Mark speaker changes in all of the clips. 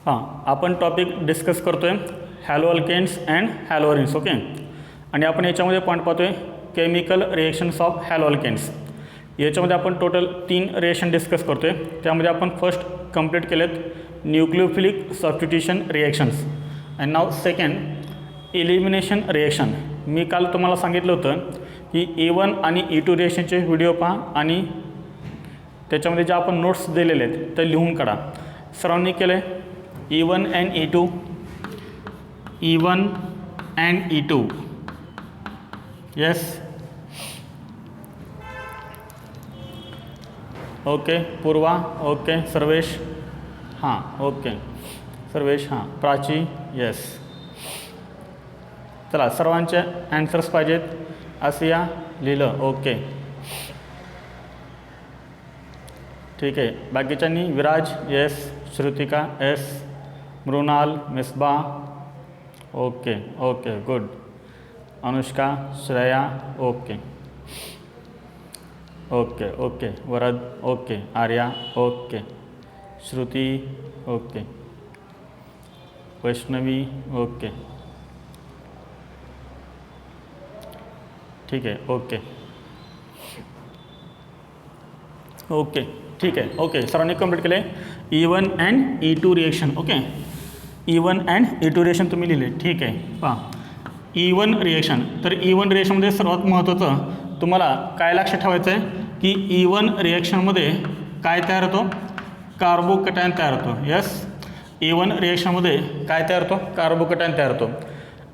Speaker 1: हां, आपण topic discuss करतो आहे halo alkanes and halo arenes. Okay, आणि आपण याच्यामध्ये पॉईंट पाहतो आहे chemical reactions of halo alkanes. याच्यामध्ये आपण टोटल 3 रिएक्शन डिस्कस करतो आहे. त्यामध्ये आपण फर्स्ट कंप्लीट केलेत न्यूक्लियोफिलिक सबस्टिट्यूशन रिएक्शन्स अँड नाव सेकंड एलिमिनेशन रिएक्शन. मी काल तुम्हाला सांगितलं होतं की E1 आणि E2 रिएक्शनचे व्हिडिओ पहा आणि त्याच्यामध्ये जे आपण नोट्स दिलेले आहेत ते लिहून काढा. सर्वांनी केलं आहे E1 and E2, E1 and E2. Yes. Okay Purva, okay Sarvesh, हां ओके सर्वेश, हां प्राची, येस. चला सर्वांचे ॲन्सर्स पाहिजेत. आसिया लिहिलं, ओके ठीक आहे. बाकीच्यांनी Viraj, yes. Shrutika, yes. Mrunal, Misba, okay okay good. Anushka, Shreya, okay okay okay. Varad, okay. Arya, okay. Shruti, okay. Vaishnavi, okay ठीक आहे. ओके ओके ठीक आहे. ओके सर्वांनी कंप्लीट केले E1 and E2 reaction. Okay E1 and E2 reaction तुम्ही लिहिले, ठीक आहे. पहा E1 रिएक्शन, तर E1 रिएक्शनमध्ये सर्वात महत्त्वाचं तुम्हाला काय लक्षात ठेवायचं आहे की E1 रिएक्शनमध्ये काय तयार होतो, कार्बोकॅटायन तयार होतो. यस, E1 रिएक्शनमध्ये काय तयार होतो, कार्बोकॅटायन तयार होतो.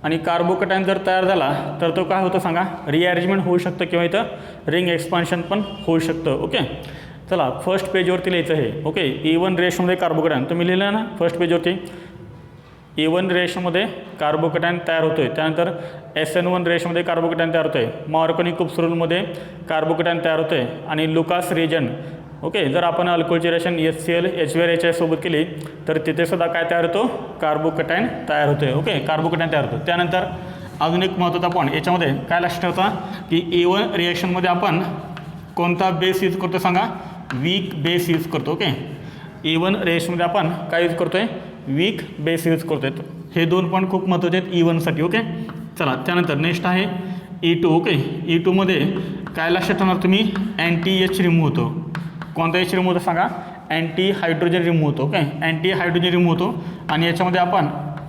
Speaker 1: आणि कार्बोकॅटायन जर तयार झाला तर तो काय होतं सांगा, रिअरेंजमेंट होऊ शकतं किंवा इथं रिंग एक्सपान्शन पण होऊ शकतं. ओके चला फर्स्ट पेजवरती लिहायचं आहे. ओके E1 रिएक्शनमध्ये कार्बोकॅटायन तुम्ही लिहिलं ना फर्स्ट पेजवरती. E1 रिएक्शनमध्ये कार्बोकॅटायन तयार होतो आहे. त्यानंतर SN1 रिएक्शनमध्ये कार्बोकॅटायन तयार होतो आहे. मार्कोनी कुप्स रूलमध्ये कार्बोकॅटायन तयार होतो आहे. आणि लुकास रिएजन, ओके जर आपण अल्कोहलची रिएक्शन HCl HBr सोबत केली तर तिथे सुद्धा काय तयार होतो, कार्बोकॅटायन तयार होतो आहे. ओके कार्बोकॅटायन तयार होतो. त्यानंतर अजून एक महत्त्वाचा पॉईंट याच्यामध्ये काय लक्षात ठेवता की E1 रिएक्शनमध्ये आपण कोणता बेस यूज करतो सांगा, वीक बेस यूज करतो. ओके E1 रिएक्शनमध्ये आपण काय यूज करतो आहे, वीक बेस यूज करतो आहे. हे 2 पॉईंट खूप महत्त्वाचे आहेत E1साठी. ओके चला त्यानंतर नेक्स्ट आहे E2. ओके E2मध्ये काय लक्षात ठेवणार तुम्ही, अँटी H रिमूव्ह होतो. कोणता H रिमूव्ह होतो सांगा, अँटी हायड्रोजन रिमूव्ह होतो. ओके अँटी हायड्रोजन रिमूव्ह होतो. आणि याच्यामध्ये आपण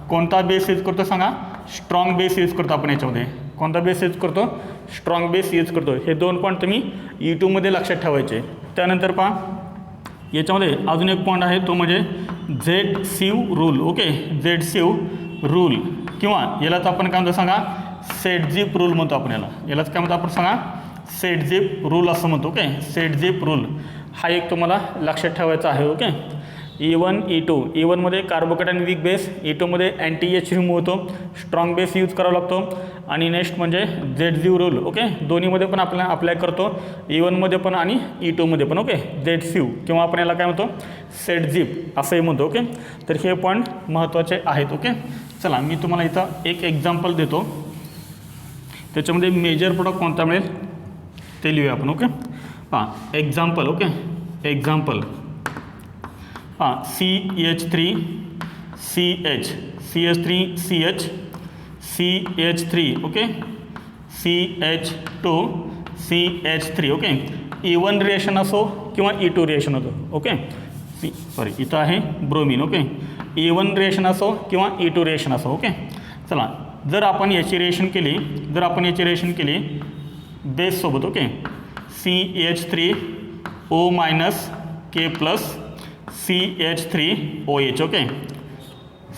Speaker 1: कोणता बेस यूज करतो सांगा, स्ट्रॉंग बेस यूज करतो. आपण याच्यामध्ये कोणता बेस यूज करतो, स्ट्रॉंग बेस यूज करतो. हे 2 पॉईंट तुम्ही E2मध्ये लक्षात ठेवायचे. त्यानंतर पहा याच्यामध्ये अजून एक पॉईंट आहे तो म्हणजे ZSIV rule. Okay ZSIV rule किंवा यालाच आपण काय म्हणतो सांगा, सेट-झिप रूल म्हणतो आपण यालाच काय म्हणतो आपण सांगा, सेट-झिप रूल असं म्हणतो. ओके सेट-झिप रूल हा एक तुम्हाला लक्षात ठेवायचा आहे. Okay E1 E2, E1मध्ये carbocation weak base, E2मध्ये anti H remove होतो, स्ट्रॉंग बेस यूज करावा लागतो. आणि नेक्स्ट म्हणजे ZSIV रूल. ओके दोन्हीमध्ये पण आपल्याला अप्लाय करतो, E1मध्ये पण आणि E2मध्ये पण. ओके ZSIV किंवा आपण याला काय म्हणतो, सेट-झिप असंही म्हणतो. ओके तर हे पॉईंट महत्त्वाचे आहेत. ओके चला मी तुम्हाला इथं एक एक्झाम्पल देतो, त्याच्यामध्ये मेजर प्रोडक्ट कोणता मिळेल ते लिहूया आपण. ओके पहा एक्झाम्पल. ओके एक्झाम्पल हां CH3 CH CH3 CH CH3 okay CH2 CH3. Okay E1 reaction असो किंवा E2 रिएक्शन असो. ओके इथं आहे ब्रोमिन. ओके E1 रिएक्शन असो किंवा E2 रिएक्शन असो. ओके चला जर आपण याची रिएक्शन केली बेससोबत. Okay CH3O- K+ CH3OH. Okay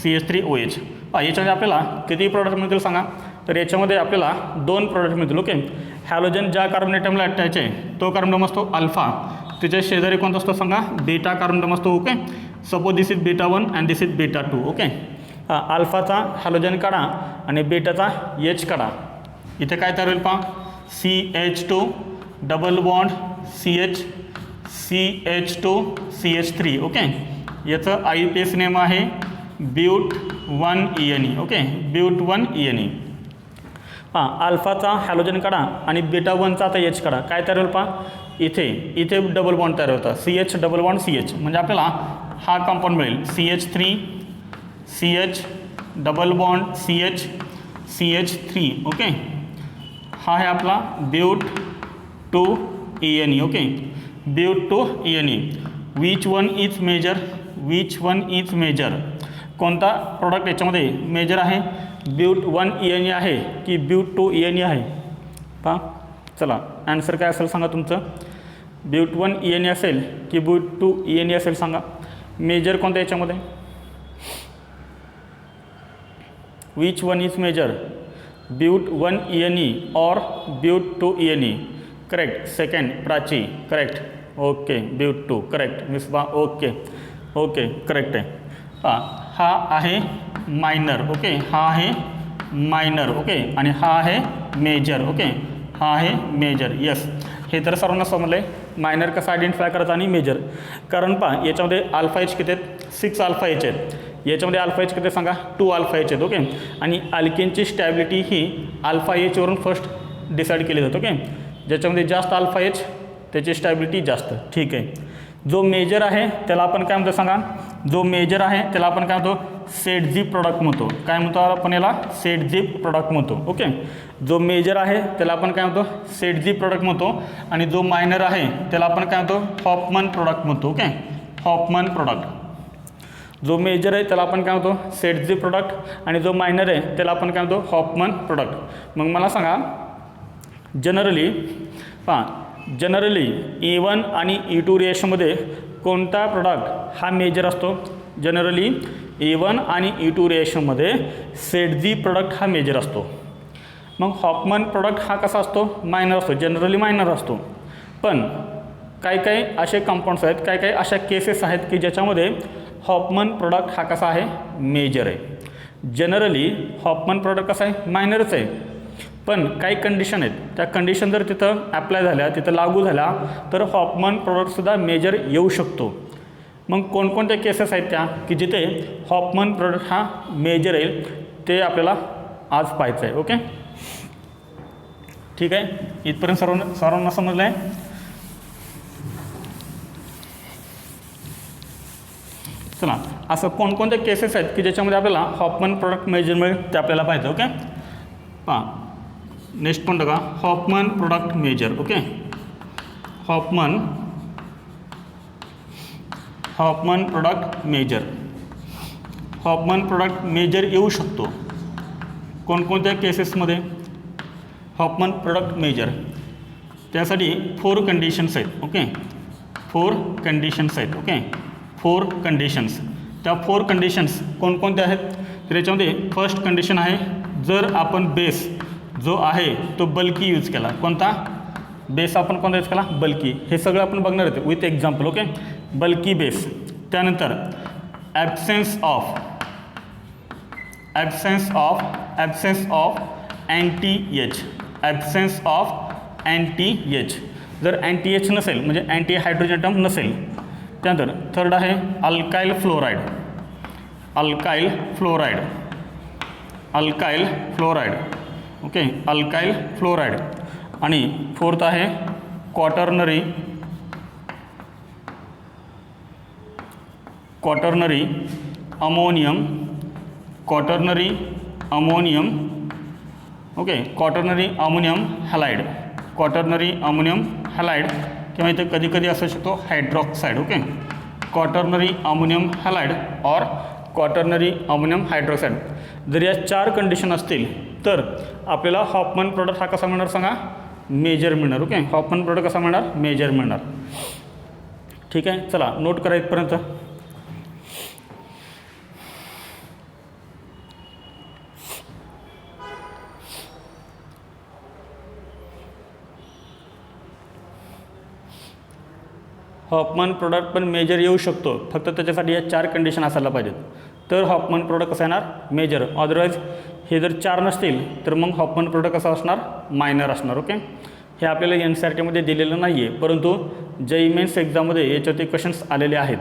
Speaker 1: CH3OH. याच्यामध्ये आपल्याला किती प्रॉडक्ट मिळतील सांगा, तर याच्यामध्ये आपल्याला 2 प्रॉडक्ट मिळतील. ओके हॅलोजन ज्या कार्बन ॲटमला अटॅच आहे तो कार्बन ॲटम असतो अल्फा, त्याच्या शेजारी कोणता असतो सांगा, बीटा कार्बन ॲटम असतो. Okay suppose this is β1 and this is β2. Okay अल्फाचा हॅलोजन काढा आणि बीटाचा H काढा. इथे काय तयार होईल पहा, CH2 double bond CH CH2 CH3. Okay याचं IUPAC नेम आहे But1ene. Okay But1ene. हां अल्फाचा हॅलोजन काढा आणि β1चा आता H काढा. काय तयार होईल पहा, इथे डबल बॉन्ड तयार होता, CH डबल बॉन्ड CH, म्हणजे आपल्याला हा कंपाऊंड मिळेल CH3 CH double bond CH CH3 okay. हा आहे आपला but two ENE okay. But two ENE. Which one is major, which one is major, कोणता प्रोडक्ट याच्यामध्ये मेजर आहे, ब्यूट 1 ENE आहे की ब्यूट 2 ENE आहे. पहा चला ॲन्सर काय असेल सांगा तुमचं. ब्यूट 1 ENE असेल की ब्यूट 2 ENE असेल सांगा. मेजर कोणतं याच्यामध्ये, which one is major, but 1 ENE और but 2 ENE. Correct. Second Prachi correct. Okay but 2 correct. Misba okay okay correct आहे. हा आहे मायनर ओके. हा आहे मायनर ओके. आणि हा आहे मेजर ओके. हा आहे मेजर. यस हे तर सर्वांना समजलं आहे. मायनर कसं आयडेंटिफाय करायचं आणि मेजर. कारण पहा याच्यामध्ये अल्फा एच किती आहेत, 6 अल्फा एच आहेत. याच्यामध्ये अल्फा एच किती सांगा, 2 अल्फा एच आहेत ओके. आणि अल्केनची स्टॅबिलिटी ही अल्फा एचवरून फर्स्ट डिसाईड केली जाते ओके. ज्याच्यामध्ये जास्त अल्फा एच त्याची स्टॅबिलिटी जास्त. ठीक आहे. जो मेजर आहे त्याला आपण काय म्हणतो सांगा, जो मेजर आहे त्याला आपण काय म्हणतो, सेट झिप प्रॉडक्ट म्हणतो. काय म्हणतो आपण याला, सेट झिप प्रॉडक्ट म्हणतो ओके. जो मेजर आहे त्याला आपण काय म्हणतो, सेट झिप प्रॉडक्ट म्हणतो. आणि जो मायनर आहे त्याला आपण काय म्हणतो, हॉफमन प्रॉडक्ट म्हणतो ओके. Hofmann product. जो मेजर आहे त्याला आपण काय म्हणतो, सेट झिप प्रॉडक्ट. आणि जो मायनर आहे त्याला आपण काय म्हणतो, हॉफमन प्रॉडक्ट. मग मला सांगा जनरली पहा, जनरली E1 आणि E2 रिएक्शनमध्ये कोणता प्रॉडक्ट हा मेजर असतो. जनरली E1 आणि E2 रिएक्शनमध्ये सेट झिप प्रॉडक्ट हा मेजर असतो. मग हॉफमन प्रॉडक्ट हा कसा असतो, मायनर असतो. जनरली मायनर असतो. पण काही काही असे कंपाऊंड्स आहेत, काही काही अशा केसेस आहेत की ज्याच्यामध्ये हॉफमन प्रॉडक्ट हा कसा आहे, मेजर आहे. जनरली हॉफमन प्रॉडक्ट कसा आहे, मायनरच आहे. पण काही कंडिशन आहेत, त्या कंडिशन जर तिथं ॲप्लाय झाल्या, तिथं लागू झाल्या तर हॉफमन प्रॉडक्टसुद्धा मेजर येऊ शकतो. मग कोणकोणत्या केसेस आहेत त्या की जिथे हॉफमन प्रॉडक्ट हा मेजर येईल ते आपल्याला आज पाहायचं आहे ओके. ठीक आहे. इथपर्यंत सर्वांना समजलं आहे. चला असं कोणकोणत्या केसेस आहेत की ज्याच्यामध्ये आपल्याला हॉफमन प्रॉडक्ट मेजर मिळेल ते आपल्याला पाहिजे ओके. पहा नेक्स्ट पॉईंट बघा, Hofmann product major okay. Hofmann product major. Hofmann product major येऊ शकतो कोणकोणत्या केसेसमध्ये, हॉफमन प्रॉडक्ट मेजर. त्यासाठी 4 कंडिशन्स आहेत ओके. 4 कंडिशन्स आहेत ओके. 4 कंडिशन्स. त्या 4 कंडिशन्स कोणकोणत्या आहेत तर याच्यामध्ये फर्स्ट कंडिशन आहे, जर आपण बेस जो आहे तो बल्की यूज केला. कोणता बेस आपण कोणता यूज केला, बल्की. हे सगळं आपण बघणार होते with example okay. Bulky base. त्यानंतर absence of anti H. Absence of anti H. जर अँटी एच नसेल म्हणजे अँटी हायड्रोजन अटम नसेल. त्यानंतर थर्ड आहे alkyl fluoride. Alkyl fluoride okay. Alkyl fluoride. आणि फोर्थ आहे quaternary ammonium okay. Quaternary ammonium halide. किंवा इथे कधी कधी असू शकतो hydroxide okay. Quaternary ammonium halide और क्वाटर्नरी अमोनियम हायड्रॉक्साईड. जर या 4 कंडिशन असतील तर आपल्याला हॉफमन प्रॉडक्ट हा कसा मिळणार सांगा, मेजर मिळणार ओके. हॉफमन प्रॉडक्ट कसा मिळणार, मेजर मिळणार. ठीक आहे. चला नोट करा इथपर्यंत. हॉफमन प्रॉडक्ट पण मेजर येऊ शकतो, फक्त त्याच्यासाठी या 4 कंडिशन असायला पाहिजेत. तर हॉफमन प्रॉडक्ट कसं येणार, मेजर. अदरवाईज हे जर 4 नसतील तर मग हॉफमन प्रॉडक्ट कसा असणार, मायनर असणार ओके. हे आपल्याला NCERTमध्ये दिलेलं नाही आहे, परंतु JEE मेन्स एक्झाममध्ये याच्यावरती क्वेश्चन्स आलेले आहेत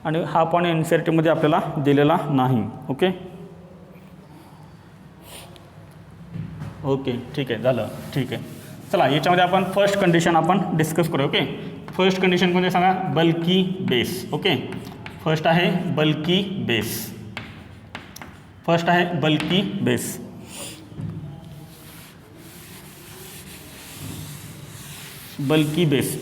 Speaker 1: आणि हा पण NCERTमध्ये आपल्याला दिलेला नाही ओके. ओके ठीक आहे, झालं. ठीक आहे. चला याच्यामध्ये आपण फर्स्ट कंडिशन आपण डिस्कस करू ओके. फर्स्ट कंडिशन कोणते सांगा, बल्की बेस ओके. फर्स्ट आहे बल्की बेस. फर्स्ट आहे बल्की बेस. Bulky base.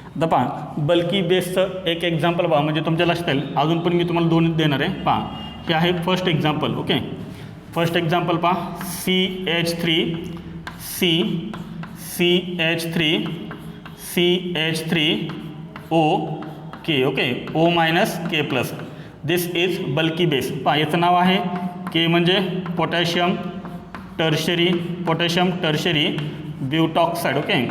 Speaker 1: आता पहा बल्की बेसचं एक एक्झाम्पल पहा, म्हणजे तुमच्या लक्षात येईल. अजून पण मी तुम्हाला दोन देणार आहे. पहा हे आहे first example. Okay, first example पहा CH3 K. Okay, O minus K plus. This is bulky base. पहा याचं नाव आहे के म्हणजे potassium tertiary butoxide. Okay,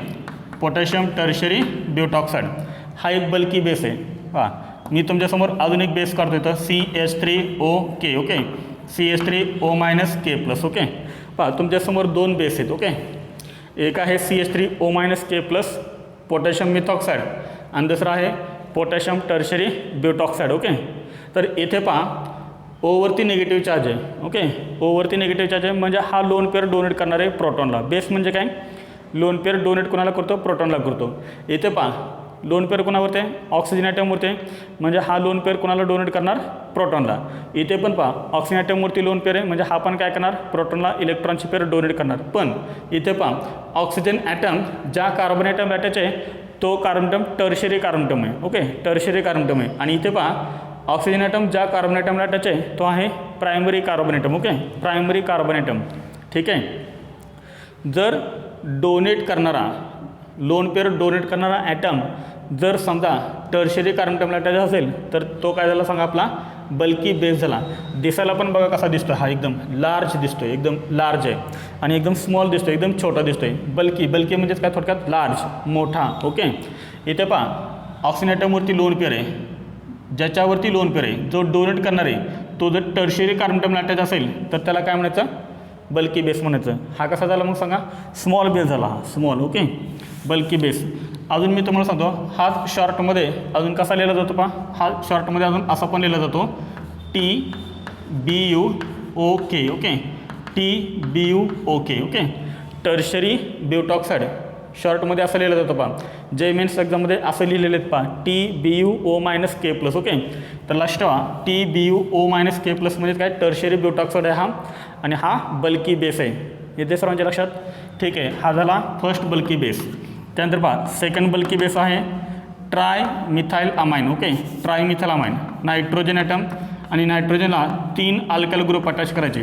Speaker 1: potassium tertiary butoxide हा एक बल्की बेस आहे. पहा मी तुमच्यासमोर अजून एक बेस काढतो इथं CH3OK. Okay, CH3O minus K plus. Okay, पहा तुमच्यासमोर दोन बेस आहेत. ओके, एक आहे CH3O minus K plus potassium methoxide आणि दुसरा आहे पोटॅशियम टर्शरी ब्यूटॉक्साईड. ओके, तर इथे पहा ओवरती निगेटिव्ह चार्ज आहे. ओके, ओवरती निगेटिव्ह चार्ज आहे म्हणजे हा लोन पेअर डोनेट करणार आहे प्रोटॉनला. बेस म्हणजे काय, लोन पेअर डोनेट कोणाला करतो, प्रोटॉनला करतो. इथे पहा लोन पेअर कोणावरती आहे, ऑक्सिजन ॲटमवरती आहे, म्हणजे हा लोन पेअर कोणाला डोनेट करणार, प्रोटॉनला. इथे पण पहा ऑक्सिजन ॲटमवरती लोन पेअर आहे म्हणजे हा पण काय करणार, प्रोटॉनला इलेक्ट्रॉनची पेअर डोनेट करणार. पण इथे पहा ऑक्सिजन ॲटम ज्या कार्बन ॲटम अटॅच आहे तो carbon atom tertiary carbon atom आहे. ओके, टर्शरी कार्बन ॲटम आहे. आणि इथे पहा ऑक्सिजन ॲटम ज्या कार्बन ॲटमला अटॅच आहे तो आहे primary carbon atom. Okay, primary carbon atom. ठीक आहे, जर डोनेट करणारा लोन पेअर डोनेट करणारा ॲटम जर समजा टर्शरी कार्बन ॲटमला अटॅच असेल तर तो काय झाला सांगा, आपला बल्की बेस झाला. दिसायला पण बघा कसा दिसतो, हा एकदम लार्ज दिसतोय, एकदम लार्ज आहे. आणि एकदम स्मॉल दिसतोय, एकदम छोटा दिसतोय. बल्की म्हणजेच काय थोडक्यात लार्ज, मोठा. ओके, इथे पहा ऑक्सिजन ॲटमवरती लोन पेअर आहे, ज्याच्यावरती लोन पेअर आहे जो डोनेट करणार आहे तो जर टर्शरी कार्बन ॲटमला अटॅच असेल तर त्याला काय म्हणायचं, बल्की बेस म्हणायचं. हा कसा झाला मग सांगा, स्मॉल बेस झाला हा, स्मॉल. Okay, bulky base. अजून मी तुम्हाला सांगतो हा शॉर्टमध्ये अजून कसा लिहिला जातो पहा, हा शॉर्टमध्ये अजून असा पण लिहिला जातो TBUOK. Okay, TBUOK. Okay, tertiary butoxide शॉर्टमध्ये असं लिहिलं जातं पहा. जे मेन्स एक्झाममध्ये असं लिहिलेलं आहेत पहा TBUO minus K plus. Okay, तर लक्षात ठेवा TBUO मायनस के प्लस म्हणजे काय, टर्शरी ब्यूटॉक्साईड आहे हा, आणि हा बल्की बेस आहे. येते सर्वांच्या लक्षात. ठीक आहे, हा झाला फर्स्ट बल्की बेस. त्यानंतर पहा सेकंड बल्की बेस आहे trimethyl amine. Okay, trimethyl amine. Nitrogen atom आणि नायट्रोजनला 3 अल्काइल ग्रुप अटॅच करायचे.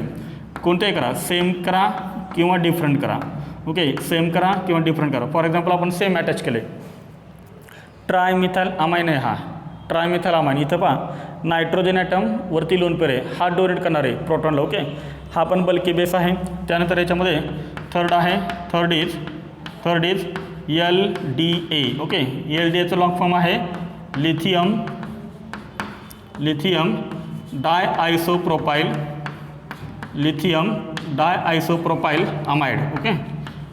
Speaker 1: कोणतेही करा, सेम करा किंवा डिफरंट करा. ओके, सेम करा किंवा डिफरंट करा. फॉर एक्झाम्पल आपण सेम अटॅच केले, ट्रायमिथाइल अमाइन आहे हा, ट्रायमिथाइल अमाइन. इथं पहा नायट्रोजन ॲटम वरती लोन पेअर आहे, हा डोनेट करणार आहे प्रोटॉनला. ओके, हा पण बल्की बेस आहे. त्यानंतर याच्यामध्ये थर्ड इज LDA. ओके, LDAचं लॉंग फॉर्म आहे lithium diisopropyl amide. Okay,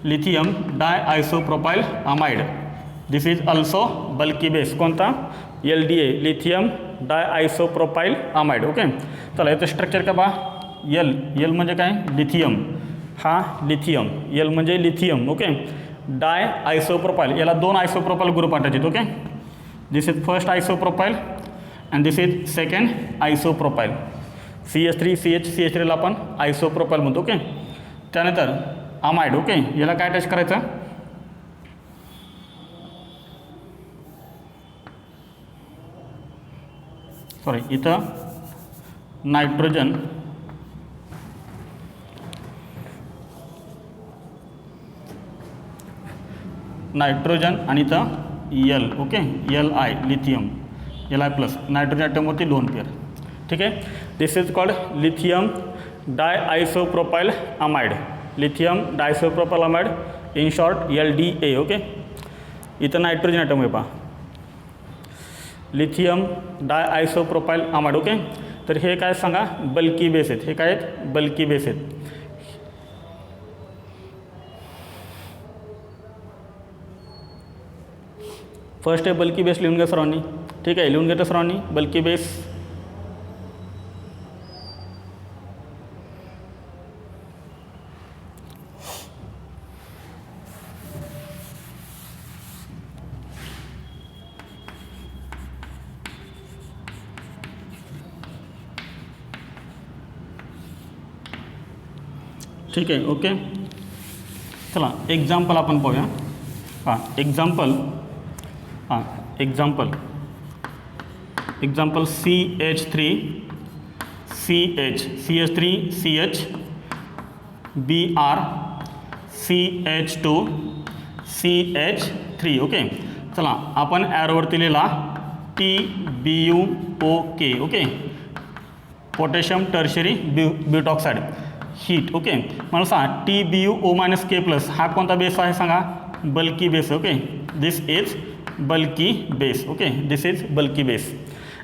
Speaker 1: lithium diisopropyl amide. This is also bulky base. कोणता, LDA, lithium diisopropyl amide. Okay, चला याचं स्ट्रक्चर का पहा. L म्हणजे काय, लिथियम. हा लिथियम, L म्हणजे लिथियम. ओके, डाय आयसोप्रोपाइल, याला 2 आयसोप्रोपाइल ग्रुप अटॅच आहेत. Okay, this is first isopropyl and this is second isopropyl. CH3ला आपण आयसोप्रोपाइल म्हणतो. ओके, त्यानंतर अमाइड. ओके, याला काय अटॅच करायचं, सॉरी इथं नायट्रोजन आणि इथं L. Okay, Li lithium, Li plus nitrogen ॲटमवरती लोन पेअर. ठीक आहे, this is called lithium diisopropyl amide. Lithium diisopropyl amide, in short LDA. Okay, इथं नायट्रोजन ॲटम आहे पहा, लिथियम डायआयसोप्रोपाइल अमाइड. ओके, तर हे काय सांगा, बल्की बेस आहेत. हे काय आहेत, बल्की बेस आहेत. फर्स्ट आहे बल्की बेस, लिहून घ्या सर्वांनी. ठीक आहे, लिहून घेतो सर्वांनी बल्की बेस. ठीक आहे. ओके, चला एक्झाम्पल आपण पाहूया. हां example CH3 CH3 Br CH2 CH3. Okay, चला आपण ॲरोवरती लिहिला TBuOK. Okay, potassium tertiary butoxide heat. Okay, मला सांगा TBuO- हा कोणता बेस आहे सांगा? Bulky base. Okay, this is bulky base. Okay, this is bulky base.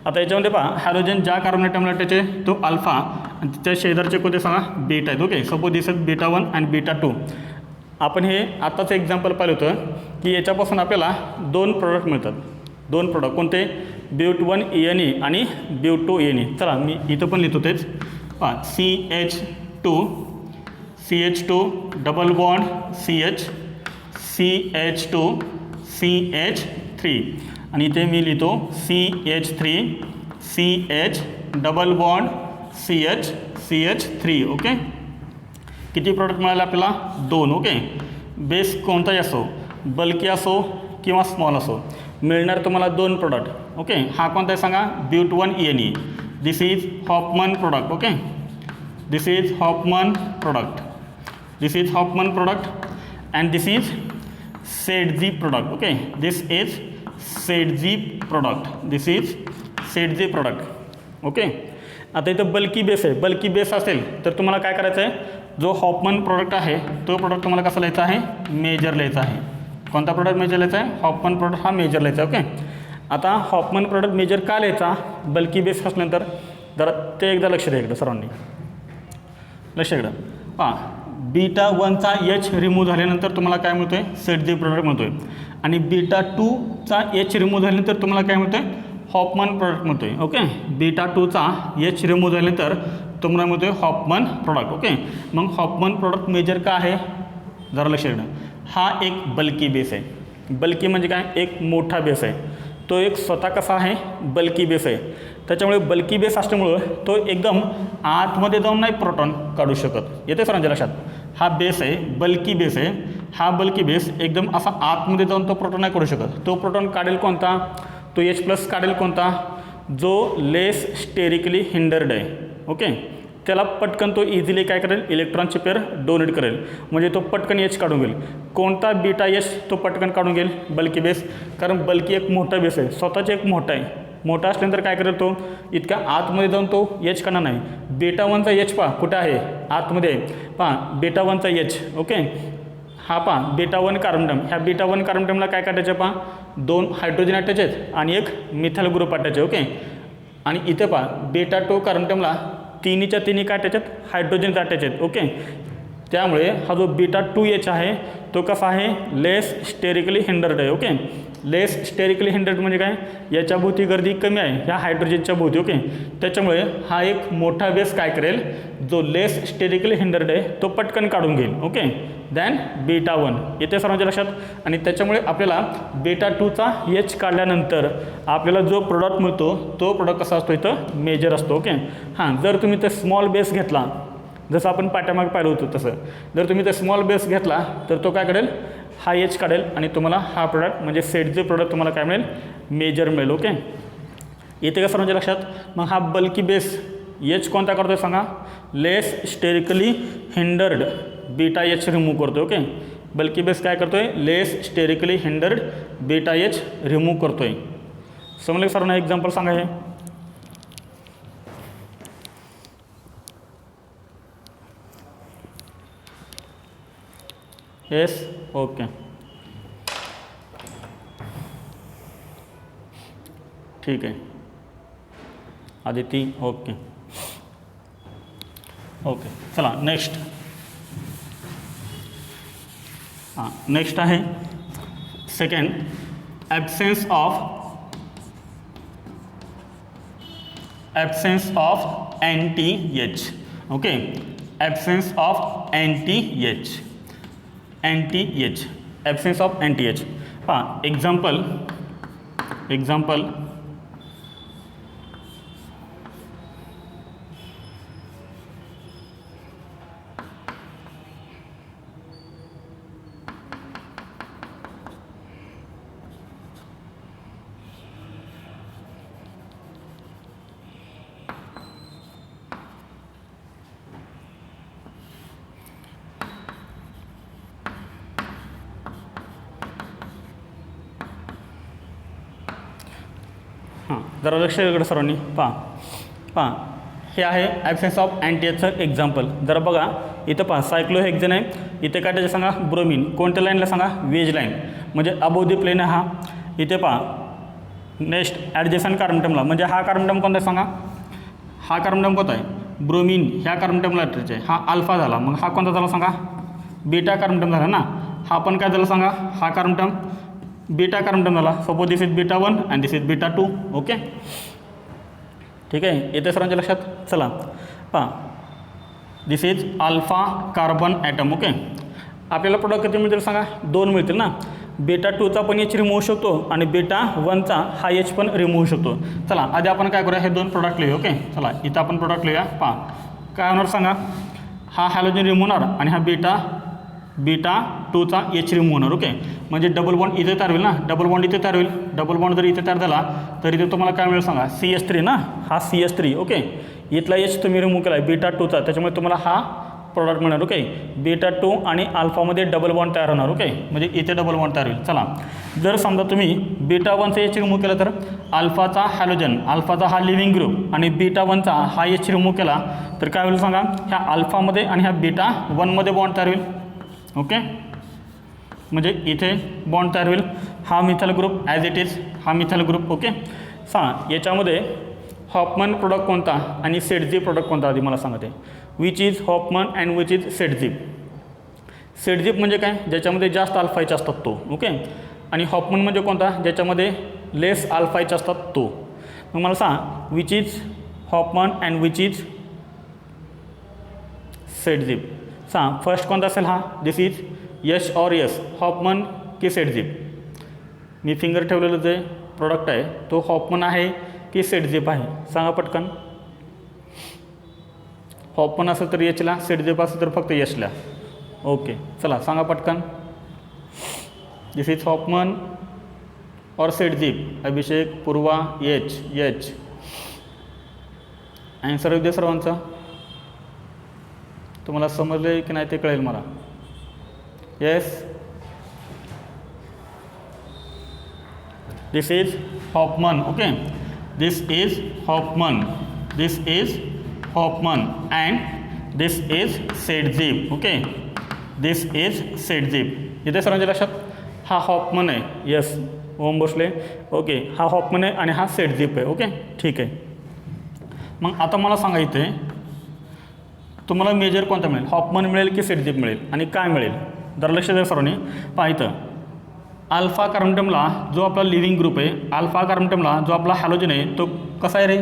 Speaker 1: आता याच्यामध्ये पहा हायड्रोजन ज्या कार्बन ॲटमला त्याचे तो अल्फा आणि त्याच्या शेजारचे कोणते सांगा? बीटा आहेत. Okay, suppose this is beta 1 आणि बीटा 2. आपण हे आत्ताच एक्झाम्पल पाहिलं होतं की याच्यापासून आपल्याला 2 प्रोडक्ट मिळतात. 2 प्रोडक्ट कोणते? ब्यूट 1 ENE आणि ब्यूट 2 ENE. चला मी इथं पण लिहितो तेच. पहा CH2 double bond CH2 CH3 आणि इथे मी लिहितो CH3 double bond CH3. Okay, किती प्रोडक्ट मिळाले आपल्याला? 2. ओके, बेस कोणताही असो, बल्की असो किंवा स्मॉल असो, मिळणार तुम्हाला 2 प्रोडक्ट. ओके, हा कोणता आहे सांगा? But 1 ENE. This is Hofmann product. Okay, this is Hofmann product and this is Sedzi product. Okay, this is Sedzi product. Okay, आता इथं बल्की बेस आहे. बल्की बेस असेल तर तुम्हाला काय करायचं आहे? जो हॉफमन प्रोडक्ट आहे तो प्रोडक्ट तुम्हाला कसा लिहायचा आहे? मेजर लिहायचा आहे. कोणता प्रोडक्ट मेजर लिहायचा आहे? हॉफमन प्रोडक्ट हा मेजर लिहायचा आहे. ओके, आता हॉफमन प्रोडक्ट मेजर का लिहायचा? बल्की बेस असल्यानंतर जरा ते एकदा लक्ष द्या इकडं सर्वांनी. लक्ष इकडं पहा, बीटा 1चा H रिमूव्ह झाल्यानंतर तुम्हाला काय मिळतो आहे? सेडझी प्रोडक्ट मिळतो आहे. आणि बीटा 2चा H रिमूव्ह झाल्यानंतर तुम्हाला काय मिळतो आहे? हॉफमन प्रोडक्ट मिळतो आहे. ओके, बीटा 2चा H रिमूव्ह झाल्यानंतर तुम्हाला मिळतो आहे हॉफमन प्रोडक्ट. ओके, मग हॉफमन प्रोडक्ट मेजर का आहे? जरा लक्ष द्या. हा एक बल्की बेस आहे. बल्की म्हणजे काय? एक मोठा बेस आहे. तो एक स्वतः कसा आहे? बल्की बेस आहे. त्याच्यामुळे बल्की बेस असल्यामुळं तो एकदम आतमध्ये जाऊन नाही प्रोटॉन काढू शकत. येते सरांच्या लक्षात? हा बेस आहे, बल्की बेस आहे. हा बल्की बेस एकदम असा आतमध्ये जाऊन तो प्रोटॉन नाही काढू शकत. तो प्रोटॉन काढेल कोणता? तो H+ काढेल कोणता? जो लेस स्टेरिकली हिंडर्ड आहे. ओके, त्याला पटकन तो इझिली काय करेल? इलेक्ट्रॉनची पेअर डोनेट करेल. म्हणजे तो पटकन H काढून घेईल. कोणता? बीटा H तो पटकन काढून घेईल? Bulky base. कारण बल्की एक मोठा बेस आहे, स्वतःच एक मोठा आहे. मोठा असल्यानंतर काय करेल? तो इतका आतमध्ये जाऊन तो H करणार नाही. बीटा 1चा H पहा कुठं आहे? आतमध्ये आहे. पहा बीटा 1चा H. ओके, हा पहा बीटा 1 कार्बन. ह्या बीटा 1 कार्बन काय काढायचे? पहा 2 हायड्रोजन अटॅच आहेत आणि एक मिथाइल ग्रुप अटॅच आहे. ओके, आणि इथे पहा बीटा 2 कार्बनला तिन्हीच्या तिन्ही काय अटॅच आहेत? हायड्रोजन अटॅच आहेत. ओके, त्यामुळे हा जो बीटा 2H आहे तो कसा आहे? लेस स्टेरिकली हिंडर्ड आहे. ओके, लेस स्टेरिकली हिंडर्ड म्हणजे काय? याच्या भोवती गर्दी कमी आहे ह्या हायड्रोजनच्या भोवती. ओके, त्याच्यामुळे हा एक मोठा बेस काय करेल? जो लेस स्टेरिकली हिंडर्ड आहे तो पटकन काढून घेईल. Okay, than beta 1. येते सर्वांच्या लक्षात? आणि त्याच्यामुळे आपल्याला बीटा 2चा H काढल्यानंतर आपल्याला जो प्रोडक्ट मिळतो तो प्रोडक्ट कसा असतो? इथं मेजर असतो. ओके, हां, जर तुम्ही ते स्मॉल बेस घेतला, जसं आपण पाठ्यामागे पाहिलं होतं तसं, जर तुम्ही ते स्मॉल बेस घेतला तर तो काय करेल? हा H काढेल आणि तुम्हाला हा प्रोडक्ट म्हणजे सेडचे प्रोडक्ट तुम्हाला काय मिळेल? मेजर मिळेल. ओके, येते का सर्वांच्या लक्षात? मग हा बल्की बेस H कोणता करतो आहे सांगा? Less sterically hindered beta H remove करतो. ओके, बल्की बेस काय करतो आहे? Less sterically hindered beta H remove करतो आहे. समजलं सर्वांना? एक्झाम्पल सांगा हे. येस, ओके, ठीक आहे. आदिती, ओके ओके, चला नेक्स्ट. हां, नेक्स्ट आहे second, absence of anti H. Okay, absence of anti H. Absence of anti H. पहा एक्झाम्पल हां जरा लक्ष इकडे सर्वांनी पहा हे आहे ॲब्सेन्स ऑफ अँटी एचचं एक्झाम्पल. जरा बघा इथं पहा सायक्लोहेक्झेन आहे, इथे काय त्याचे सांगा ब्रोमिन, कोणत्या लाईनला सांगा वेज लाईन म्हणजे अबोव दी प्लेन आहे हा. इथे पहा नेक्स्ट ॲडजेसंट कार्बन म्हणजे हा कार्बन कोणता आहे सांगा, हा कार्बन कोणता आहे ब्रोमिन, ह्या कार्बन आहे हा अल्फा झाला, मग हा कोणता झाला सांगा बीटा कार्बन झाला ना. हा पण काय झाला सांगा हा कार्बन बीटा कार्बन झाला. Suppose this is beta 1 and this is beta 2. Okay ठीक आहे, येते सर्वांच्या लक्षात. चला पहा this is alpha carbon atom. Okay आपल्याला प्रोडक्ट किती मिळतील सांगा 2 मिळतील ना. बीटा 2चा पण एच रिमूव्ह होऊ शकतो आणि बीटा 1चा हा एच पण रिमूव्ह होऊ शकतो. चला आधी आपण काय करूया हे 2 प्रोडक्ट लिहूया. ओके चला इथं आपण प्रोडक्ट लिहूया. पहा काय होणार सांगा, हा हॅलोजन रिमूव्ह होणार आणि हा बीटा 2चा एच रिमूव्ह होणार. ओके म्हणजे डबल बॉन्ड इथे तयार होईल ना, डबल बॉन्ड इथे तयार होईल. डबल बॉन्ड जर इथे तयार झाला तर इथे तुम्हाला काय मिळेल सांगा CH3 ना, हा CH3. ओके इथला एच तुम्ही रिमूव्ह केला आहे बीटा 2चा, त्याच्यामुळे तुम्हाला हा प्रोडक्ट मिळणार. ओके बीटा 2 आणि अल्फामध्ये डबल बॉन्ड तयार होणार. ओके म्हणजे इथे डबल बॉन्ड तयार होईल. चला जर समजा तुम्ही बीटा 1चा एच रिमूव्ह केला तर अल्फाचा हॅलोजन, अल्फाचा हा लिव्हिंग ग्रुप आणि बीटा 1चा हा एच रिमूव्ह केला तर काय होईल सांगा, ह्या अल्फामध्ये आणि ह्या बीटा 1मध्ये बॉन्ड तयार होईल. ओके म्हणजे इथे बॉन्ड तयार होईल. हा methyl group as it is, हा मिथाइल ग्रुप. ओके याच्यामध्ये हॉफमन प्रोडक्ट कोणता आणि सेटझिप प्रोडक्ट कोणता आधी मला सांगते. Which is Hofmann and which is Saytzeff. Saytzeff म्हणजे काय, ज्याच्यामध्ये जास्त अल्फायचे असतात तो. ओके आणि हॉफमन म्हणजे कोणता, ज्याच्यामध्ये लेस अल्फायचे असतात तो. मग मला सांग which is Hofmann and which is Saytzeff. सांग फर्स्ट कोणता असेल हा, दिस इज यश और यस, हॉफमन की सेटझिप. मी फिंगर ठेवलेलं जे प्रोडक्ट आहे तो हॉफमन आहे की सेटझिप आहे सांगा पटकन. हॉफमन असेल तर यचला, सेटझिप असेल तर फक्त यशला. ओके चला सांगा पटकन. दिस इज हॉफमन और सेटझिप. अभिषेक, पूर्वा, एच. ॲन्सर येऊ दे सर्वांचा. तुम्हाला समजले की नाही ते कळेल मला. Yes this is Hofmann. Okay this is Hofmann, this is Hofmann and this is Saytzeff. Okay this is Saytzeff. इथे सर्वांच्या लक्षात हा हॉफमन आहे. येस ओम भोसले. ओके हा हॉफमन आहे आणि हा सेटझिप आहे. ओके ठीक आहे. मग आता मला सांगा इथे तुम्हाला मेजर कोणता मिळेल, हॉफमन मिळेल की सेटझिप मिळेल आणि काय मिळेल. जर लक्ष द्या सर्वांनी. पहा इथं अल्फा कार्बनटमला जो आपला लिव्हिंग ग्रुप आहे, अल्फा कार्बनटमला जो आपला हॅलोजन आहे तो कसा आहे रे,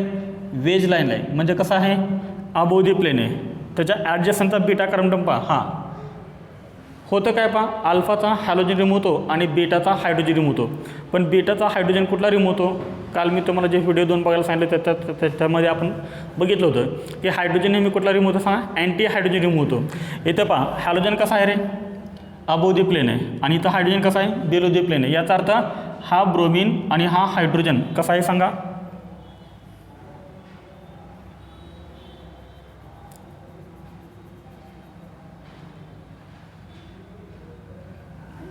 Speaker 1: वेज लाईन आहे म्हणजे कसा आहे अबोव दी प्लेन आहे. त्याच्या ॲडजस्टंटचा बीटा कार्बनटम पहा हा होतं काय पहा, अल्फाचा हॅलोजन रिमूव्ह होतो आणि बीटाचा हायड्रोजन रिमूव्ह होतो. पण बीटाचा हायड्रोजन कुठला रिमूव्ह होतो, काल मी तुम्हाला जे व्हिडिओ 2 बघायला सांगितले त्यामध्ये आपण बघितलं होतं की हायड्रोजन नेहमी कुठला रिमूव्ह होतो सांगा, अँटी हायड्रोजन रिमूव्ह होतो. इथं पहा हॅलोजन कसा आहे रे, अबोव दी प्लेन आहे आणि इथं हायड्रोजन कसा आहे, बिलो दी प्लेन आहे. याचा अर्थ हा ब्रोमिन आणि हा हायड्रोजन कसा आहे सांगा.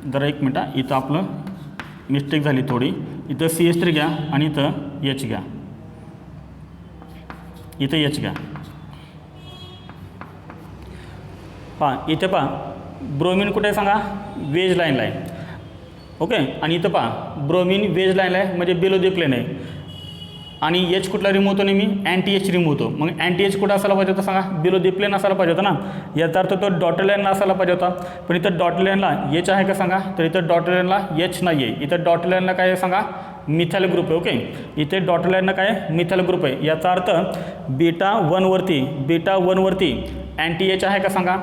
Speaker 1: जरा एक मिनटं, इथं आपलं मिस्टेक झाली थोडी. इथं CH3 घ्या आणि इथं H घ्या, इथं H घ्या. पहा इथे पहा ब्रोमिन कुठे आहे सांगा, वेज लाईनला आहे. ओके आणि इथं पहा ब्रोमिन वेज लाईनला आहे म्हणजे बिलो दी प्लेन आहे आणि एच कुठला रिमूव्ह होतो नेहमी, अँटी एच रिमूव्ह होतो. मग अँटी एच कुठं असायला पाहिजे होता सांगा, बिलो दी प्लेन असायला पाहिजे होता ना. याचा अर्थ तो डॉटेड लाईनला असायला पाहिजे होता. पण इथं डॉटेड लाईनला एच आहे का सांगा, तर इथं डॉटेड लाईनला एच नाही आहे. इथं डॉटेड लाईनला काय आहे सांगा, मिथाइल ग्रुप आहे. ओके इथे डॉटेड लाईनला काय आहे, मिथाइल ग्रुप आहे. याचा अर्थ बीटा 1 वरती अँटी एच आहे का सांगा,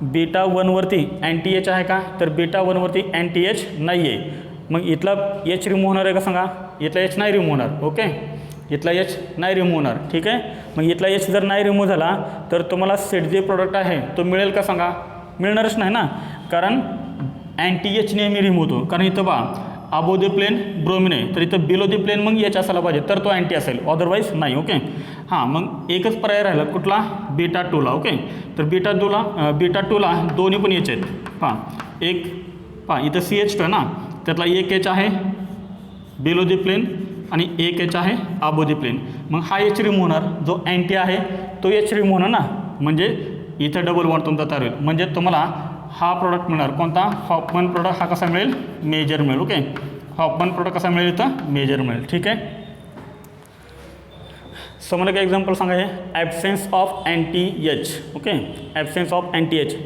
Speaker 1: बीटा 1 वरती अँटी एच आहे का, तर बीटा 1 वरती अँटी एच नाही आहे. मग इथला एच रिमूव्ह होणार आहे का सांगा, इथला एच नाही रिमूव्ह होणार. ओके इथला एच नाही रिमूव्ह होणार. ठीक आहे. मग इथला एच जर नाही रिमूव्ह झाला तर तुम्हाला सेटझिप प्रोडक्ट आहे तो मिळेल का सांगा, मिळणारच नाही ना, कारण अँटी एच नेहमी रिमूव्ह होतो. कारण इथं बा अबोव दी प्लेन ब्रोमिन आहे तर इथं बिलो दी प्लेन मग एच असायला पाहिजे तर तो अँटी असेल, अदरवाईज नाही. ओके हां मग एकच पर्याय राहिला कुठला, बीटा 2ला. ओके तर बीटा 2ला दोन्ही पण एच आहेत. पहा एक पहा इथं CH2 आहे ना, त्यातला एक एच आहे बिलो दी प्लेन आणि एक एच आहे अबोव द प्लेन. मग हा एच रिमूव्ह होणार, जो अँटी आहे तो एच रिमूव्ह होणार ना, म्हणजे इथं डबल बॉन्ड तुमचा तयार होईल. म्हणजे तुम्हाला हा प्रोडक्ट मिळणार कोणता, हॉफमन प्रोडक्ट. हा कसा मिळेल, मेजर मिळेल. ओके, हॉफमन प्रोडक्ट कसा मिळेल, इथं मेजर मिळेल. ठीक आहे. सो मला काय एक्झाम्पल सांगा, हे absence of anti H. Okay, absence of anti H.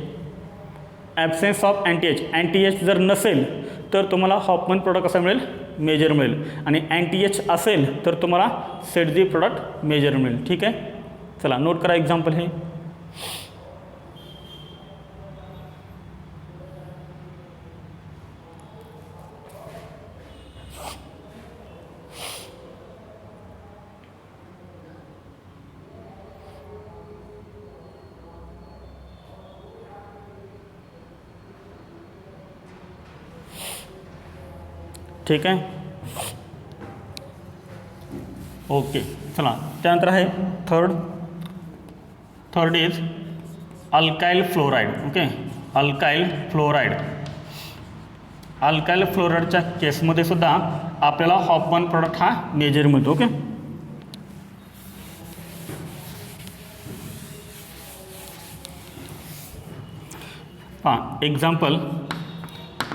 Speaker 1: Absence of anti H, anti H जर नसेल तर तुम्हाला हॉफमन प्रोडक्ट कसा मिळेल, मेजर मिळेल. आणि अँटी एच असेल तर तुम्हाला सेडझी प्रोडक्ट मेजर मिळेल. ठीक आहे. चला नोट करा एक्झाम्पल हे. ठीक आहे. ओके, चला त्यानंतर आहे third is alkyl fluoride. Okay, alkyl fluoride. Alkyl फ्लोराईडच्या केसमध्ये सुद्धा आपल्याला हॉफमन प्रोडक्ट हा मेजर मिळतो. ओके, पहा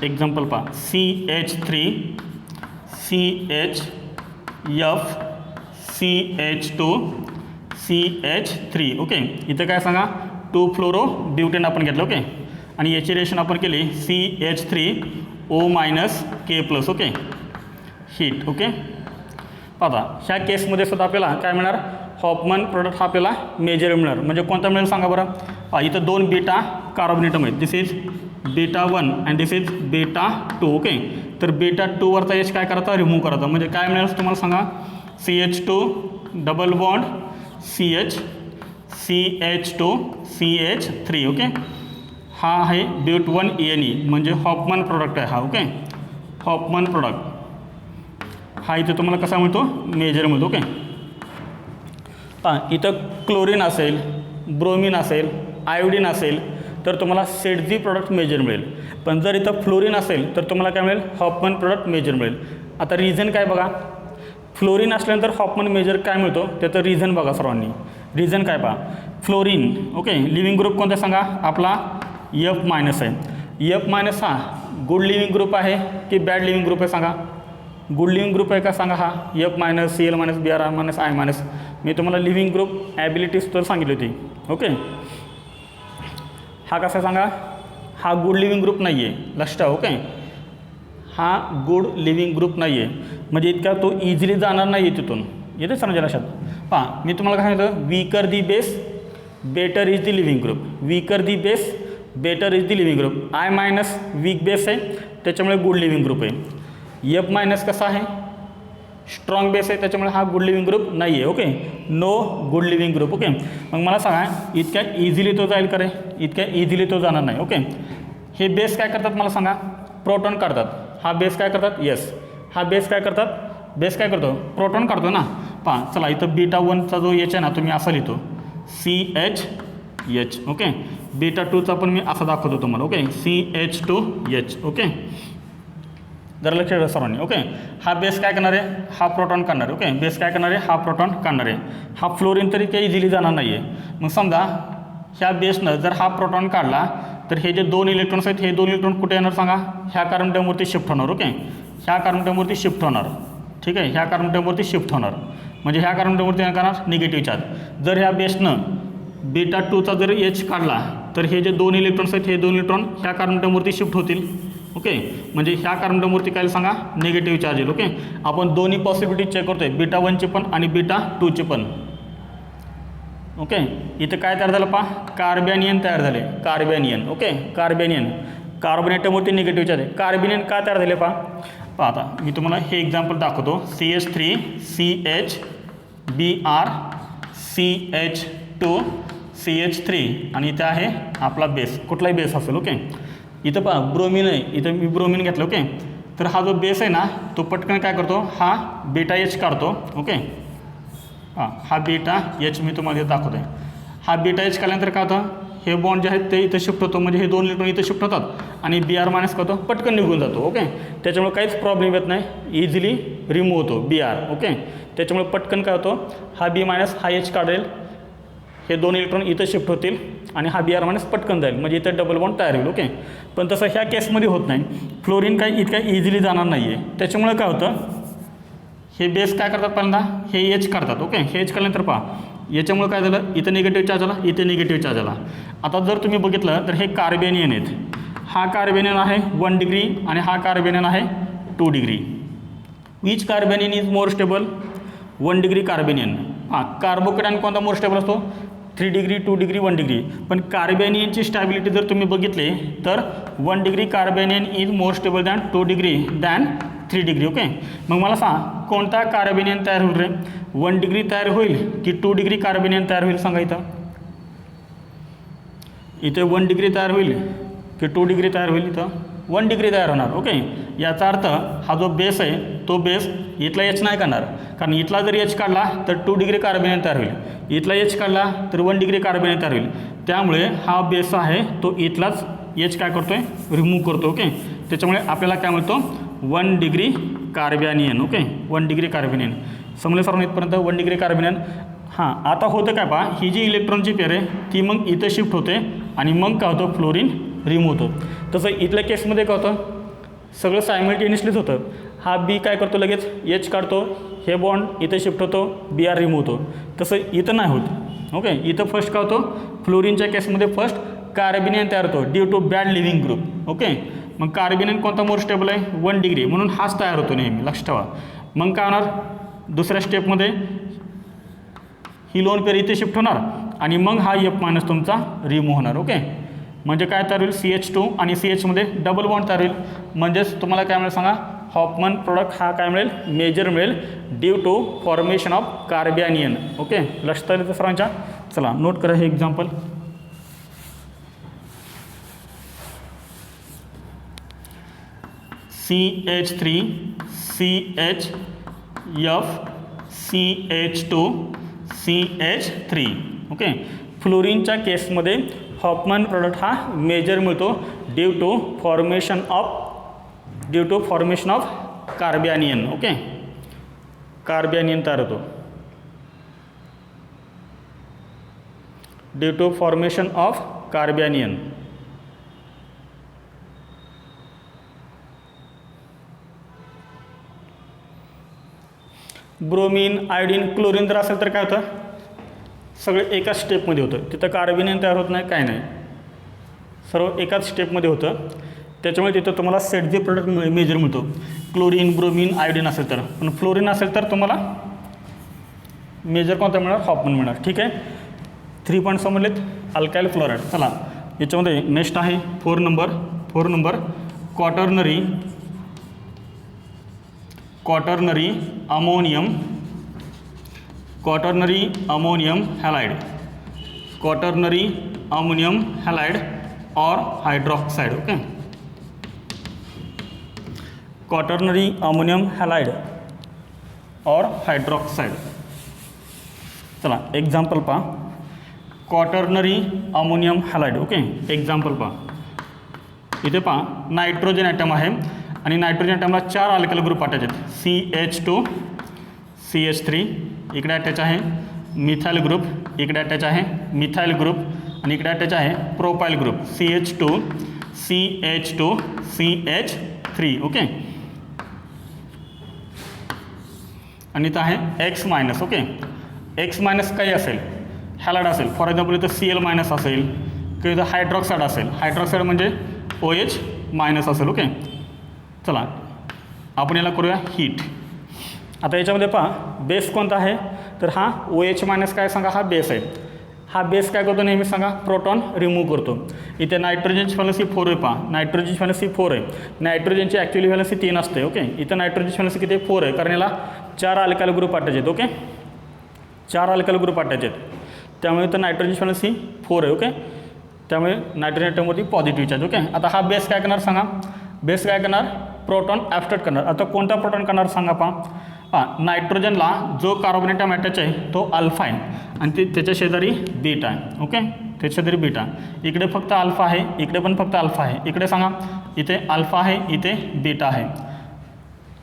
Speaker 1: एक्झाम्पल पहा, CH3 CHF CH2 CH3. Okay, इथं काय सांगा, 2 फ्लोरोब्युटेन आपण घेतलं. ओके, आणि याची रिएक्शन आपण केली CH3O K+. Okay, heat. Okay, आता ह्या केसमध्ये सुद्धा आपल्याला काय मिळणार, हॉफमन प्रोडक्ट हा आपल्याला मेजर मिळणार. म्हणजे कोणता मिळेल सांगा बरं. इथं 2 बीटा कार्बोनेटम आहेत. This is β1 and this is β2. Okay, तर β2 वरचा एच काय करायचा, रिमूव्ह करायचा. म्हणजे काय मिळेल तुम्हाला सांगा, CH2 double bond CH CH2 CH3. Okay, हा आहे ब्यूट1 ENE म्हणजे हॉफमन प्रोडक्ट आहे हा. ओके, हॉफमन प्रोडक्ट हा इथे तुम्हाला कसा मिळतो, मेजर मिळतो. ओके, इथं क्लोरीन असेल, ब्रोमिन असेल, आयोडीन असेल तर तुम्हाला सेडझी प्रोडक्ट मेजर मिळेल. पण जर इथं फ्लोरीन असेल तर तुम्हाला काय मिळेल, हॉफमन प्रोडक्ट मेजर मिळेल. आता रिझन काय बघा, फ्लोरीन असल्यानंतर हॉफमन मेजर काय मिळतो त्याचं रिझन बघा सर्वांनी. रिझन काय पहा, फ्लोरीन. ओके, लिव्हिंग ग्रुप कोणता सांगा, आपला F- आहे. F- हा गुड लिव्हिंग ग्रुप आहे की बॅड लिव्हिंग ग्रुप आहे सांगा. गुड लिव्हिंग ग्रुप आहे का सांगा. हा F- Cl- Br- I-. मी तुम्हाला लिव्हिंग ग्रुप ॲबिलिटीज तर सांगितली होती. ओके, हा कसा सांगा, हा गुड लिव्हिंग ग्रुप नाही आहे, लक्षात ठेवा. ओके, हा गुड लिव्हिंग ग्रुप नाही आहे म्हणजे इतका तो इझिली जाणार नाही आहे तिथून. येते समजा लक्षात. पहा मी तुम्हाला काय सांगितलं, weaker the base better is the leaving group. Weaker the base better is the leaving group. I- weak base आहे त्याच्यामुळे गुड लिव्हिंग ग्रुप आहे. F- कसा आहे, स्ट्रॉंग बेस आहे त्याच्यामुळे हा गुड लिव्हिंग ग्रुप नाही आहे. Okay, no good leaving group. Okay, मग मला सांगा इतक्या इझिली तो जाईल का रे, इतक्या इझिली तो जाणार नाही. ओके, हे बेस काय करतात मला सांगा, प्रोटॉन काढतात. हा बेस काय करतात, येस, हा बेस काय करतात, बेस काय करतो, प्रोटॉन काढतो ना. पहा चला इथं β1चा जो एच आहे ना, तुम्ही असा लिहितो CH. ओके, β2चा पण मी असा दाखवतो तुम्हाला. Okay, CH2H. ओके, जरा लक्ष ठेवा सर्वांनी. ओके, हा बेस काय करणार आहे, हा प्रोटॉन काढणार आहे. ओके, बेस काय करणार आहे, हा प्रोटॉन काढणार आहे. हा फ्लोरीन तरी काही इझिली जाणार नाही आहे. मग समजा ह्या बेसनं जर हा प्रोटॉन काढला तर हे जे 2 इलेक्ट्रॉन्स आहेत, हे 2 इलेक्ट्रॉन कुठे येणार सांगा, ह्या कार्बन अटॉमवरती शिफ्ट होणार. ओके, ह्या कार्बन अटॉमवरती शिफ्ट होणार. ठीक आहे, ह्या कार्बन अटॉमवरती शिफ्ट होणार म्हणजे ह्या कार्बन अटॉमवरती काय करणार, निगेटिव्ह चार्ज. जर ह्या बेसनं β2चा जर एच काढला तर हे जे 2 इलेक्ट्रॉन्स आहेत, हे 2 इलेक्ट्रॉन ह्या कार्बन अटॉमवरती शिफ्ट होतील. ओके, म्हणजे ह्या कार्बन अटॉमवरती काय सांगा, निगेटिव्ह चार्ज येईल. ओके, आपण दोन्ही पॉसिबिलिटी चेक करतोय, β1ची पण आणि β2ची पण. ओके, इथं काय तयार झालं पहा, कार्बॅनियन तयार झाले, कार्बॅनियन. ओके, कार्बॅनियन, कार्बन ॲटमवरती निगेटिव्ह चार्ज आहे. कार्बॅनियन का तयार झाले पहा आता मी तुम्हाला हे एक्झाम्पल दाखवतो. CH3 CH Br CH2 CH3 आणि इथं आहे आपला बेस, कुठलाही बेस असेल. ओके, इथं पहा ब्रोमिन आहे, इथं मी ब्रोमिन घेतलं. ओके, तर हा जो बेस आहे ना तो पटकन काय करतो, हा βH काढतो. ओके, हा βH मी तुम्हाला दाखवतो आहे. हा βH काढल्यानंतर काय होतं, हे बॉन्ड जे आहेत ते इथं शिफ्ट होतो, म्हणजे हे 2 इलेक्ट्रॉन इथं शिफ्ट होतात आणि Br मायनस करतो पटकन निघून जातो. ओके, त्याच्यामुळे काहीच प्रॉब्लेम येत नाही, इझिली रिमूव्ह होतो Br. ओके, त्याच्यामुळे पटकन काय होतो, हा B मायनस हा H काढेल, हे 2 इलेक्ट्रॉन इथं शिफ्ट होतील आणि हा Br मायनस पटकन जाईल, म्हणजे इथं डबल बॉन्ड तयार होईल. ओके, पण तसं ह्या केसमध्ये होत नाही, फ्लोरीन काही इतक्या इझिली जाणार नाही आहे. त्याच्यामुळे काय होतं, हे बेस काय करतात, पहिल्यांदा हे H काढतात. ओके, हे H काढल्यानंतर पहा याच्यामुळे काय झालं, इथं निगेटिव्ह चार्ज आला, इथे निगेटिव्ह चार्ज आला. आता जर तुम्ही बघितलं तर हे कार्बेनियन आहेत, हा कार्बेनियन आहे 1 डिग्री आणि हा कार्बेनियन आहे 2 degree. Which carbanion is more stable, 1 degree carbanion. हां, कार्बोकेटायन कोणता मोर स्टेबल असतो, 3 डिग्री 2 डिग्री 1 डिग्री. पण कार्बेनियनची स्टॅबिलिटी जर तुम्ही बघितली तर 1 degree carbanion is more stable than 2 degree than 3 degree. Okay, मग मला सांग कोणता कार्बेनियन तयार होईल रे, 1 डिग्री तयार होईल की 2 डिग्री कार्बेनियन तयार होईल, सांगा. इथे 1 डिग्री तयार होईल की 2 डिग्री तयार होईल, इथं 1 डिग्री तयार होणार. ओके, याचा अर्थ हा जो बेस आहे तो बेस इथला H नाही करणार, कारण इथला जर H काढला तर 2 डिग्री कार्बेनियन तयार होईल, इथला H काढला तर 1 डिग्री कार्बेनियन तयार होईल. त्यामुळे हा बेस आहे तो इथलाच H काय करतो आहे, रिमूव्ह करतो. ओके, त्याच्यामुळे आपल्याला काय मिळतो, 1 degree carbanion. Okay, 1 degree carbanion. समजले सर्वांना इथपर्यंत 1 डिग्री कार्बेनियन. हां, आता होतं काय पहा, ही जी इलेक्ट्रॉनची पेअर आहे ती मग इथं शिफ्ट होते आणि मग काय होतं, फ्लोरीन रिमूव्ह होतं. तसं इथल्या केसमध्ये काय होतं, सगळं सायमल्टेनियसलीच होतं. हा बी काय करतो, लगेच H काढतो, हे बॉन्ड इथे शिफ्ट होतो, Br रिमूव्ह होतो. तसं इथं नाही होत. ओके, इथं फर्स्ट काय होतो, फ्लोरीनच्या केसमध्ये फर्स्ट कार्बेनियन तयार होतो due to bad leaving group. Okay, मग कार्बेनियन कोणता मोर स्टेबल आहे, 1 डिग्री, म्हणून हाच तयार होतो नेहमी, लक्ष ठेवा. मग काय होणार, दुसऱ्या स्टेपमध्ये ही लोन पेअर इथे शिफ्ट होणार आणि मग हा F मायनस तुमचा रिमूव्ह होणार. ओके, म्हणजे काय तयार होईल, CH2 आणि CHमध्ये डबल बॉन्ड तयार होईल. म्हणजेच तुम्हाला काय मिळेल सांगा, हॉफमन प्रोडक्ट हा काय मिळेल, मेजर मिळेल due to formation of carbanion. Okay, लक्षात आलं सर्वांच्या. चला नोट करा हे example. CH3 CHF CH2 CH3. Okay, फ्लोरीनच्या केसमध्ये हॉफमन प्रोडक्ट हा मेजर मिळतो due to formation of carbanion. Okay, carbanion तयार होतो due to formation of carbanion. Bromine, iodine, chlorine जर असेल तर काय होतं, सगळं एकाच स्टेपमध्ये होतं, तिथं कार्बेनियन तयार होत नाही, काय नाही, सर्व एकाच स्टेपमध्ये होतं. त्याच्यामुळे तिथं तुम्हाला सेट जे प्रोडक्ट मेजर मिळतो, क्लोरीन, ब्रोमीन, आयोडीन असेल तर. पण फ्लोरीन असेल तर तुम्हाला मेजर कोणता मिळणार, हॉफमन मिळणार. ठीक आहे, 3 पॉईंट समजलेत. Alkyl fluoride. चला याच्यामध्ये नेक्स्ट आहे 4 नंबर क्वाटर्नरी अमोनियम हॅलाइड और hydroxide. Okay, quaternary ammonium halide और हाइड्रोक्साइड. चला एक्झाम्पल पहा, quaternary ammonium halide. Okay, example पहा, इथे पहा नायट्रोजन ॲटम आहे आणि नायट्रोजन ॲटमला 4 अल्काइल ग्रुप अटॅच आहेत. CH2 CH3 इकडे अटॅच आहे, मिथाइल ग्रुप इकडे अटॅच आहे, मिथाइल ग्रुप आणि इकडे अटॅच आहे propyl group CH2 CH3. Okay, आणि इथं आहे X minus. Okay, X minus काही असेल, हॅलाइड असेल, फॉर एक्झाम्पल इथं Cl मायनस असेल किंवा इथं हायड्रॉक्साईड असेल, हायड्रॉक्साईड म्हणजे OH मायनस असेल. ओके, चला आपण याला करूया हीट. आता याच्यामध्ये पहा बेस कोणता आहे, तर हा OH मायनस काय सांगा, हा बेस आहे. हा बेस काय करतो नेहमी सांगा, प्रोटॉन रिमूव्ह करतो. इथे नायट्रोजनची व्हॅलन्सी 4 आहे, पहा नायट्रोजनची व्हॅलन्सी 4 आहे, नायट्रोजनची ॲक्च्युअली व्हॅलन्सी 3 असते. ओके, इथं नायट्रोजनची व्हॅलन्सी किती 4 आहे, कारण याला 4 अल्काइल ग्रुप अटॅच आहेत. ओके, 4 अल्काइल ग्रुप अटॅच आहेत, त्यामुळे इथं नायट्रोजनची व्हॅलन्सी 4 आहे. ओके, त्यामुळे नायट्रोजन ॲटमवरती पॉझिटिव्ह चार्ज. ओके, आता हा बेस काय करणार सांगा, बेस काय करणार, प्रोटॉन ॲब्स्ट्रॅक्ट करणार. आता कोणता प्रोटॉन करणार सांगा पहा, नायट्रोजनला जो कार्बन ॲटम अटॅच आहे तो अल्फा आहे आणि त्याच्या शेजारी बीटा आहे. ओके, त्याच्या तरी बीटा, इकडे फक्त अल्फा आहे, इकडे पण फक्त अल्फा आहे, इकडे सांगा इथे अल्फा आहे, इथे बीटा आहे.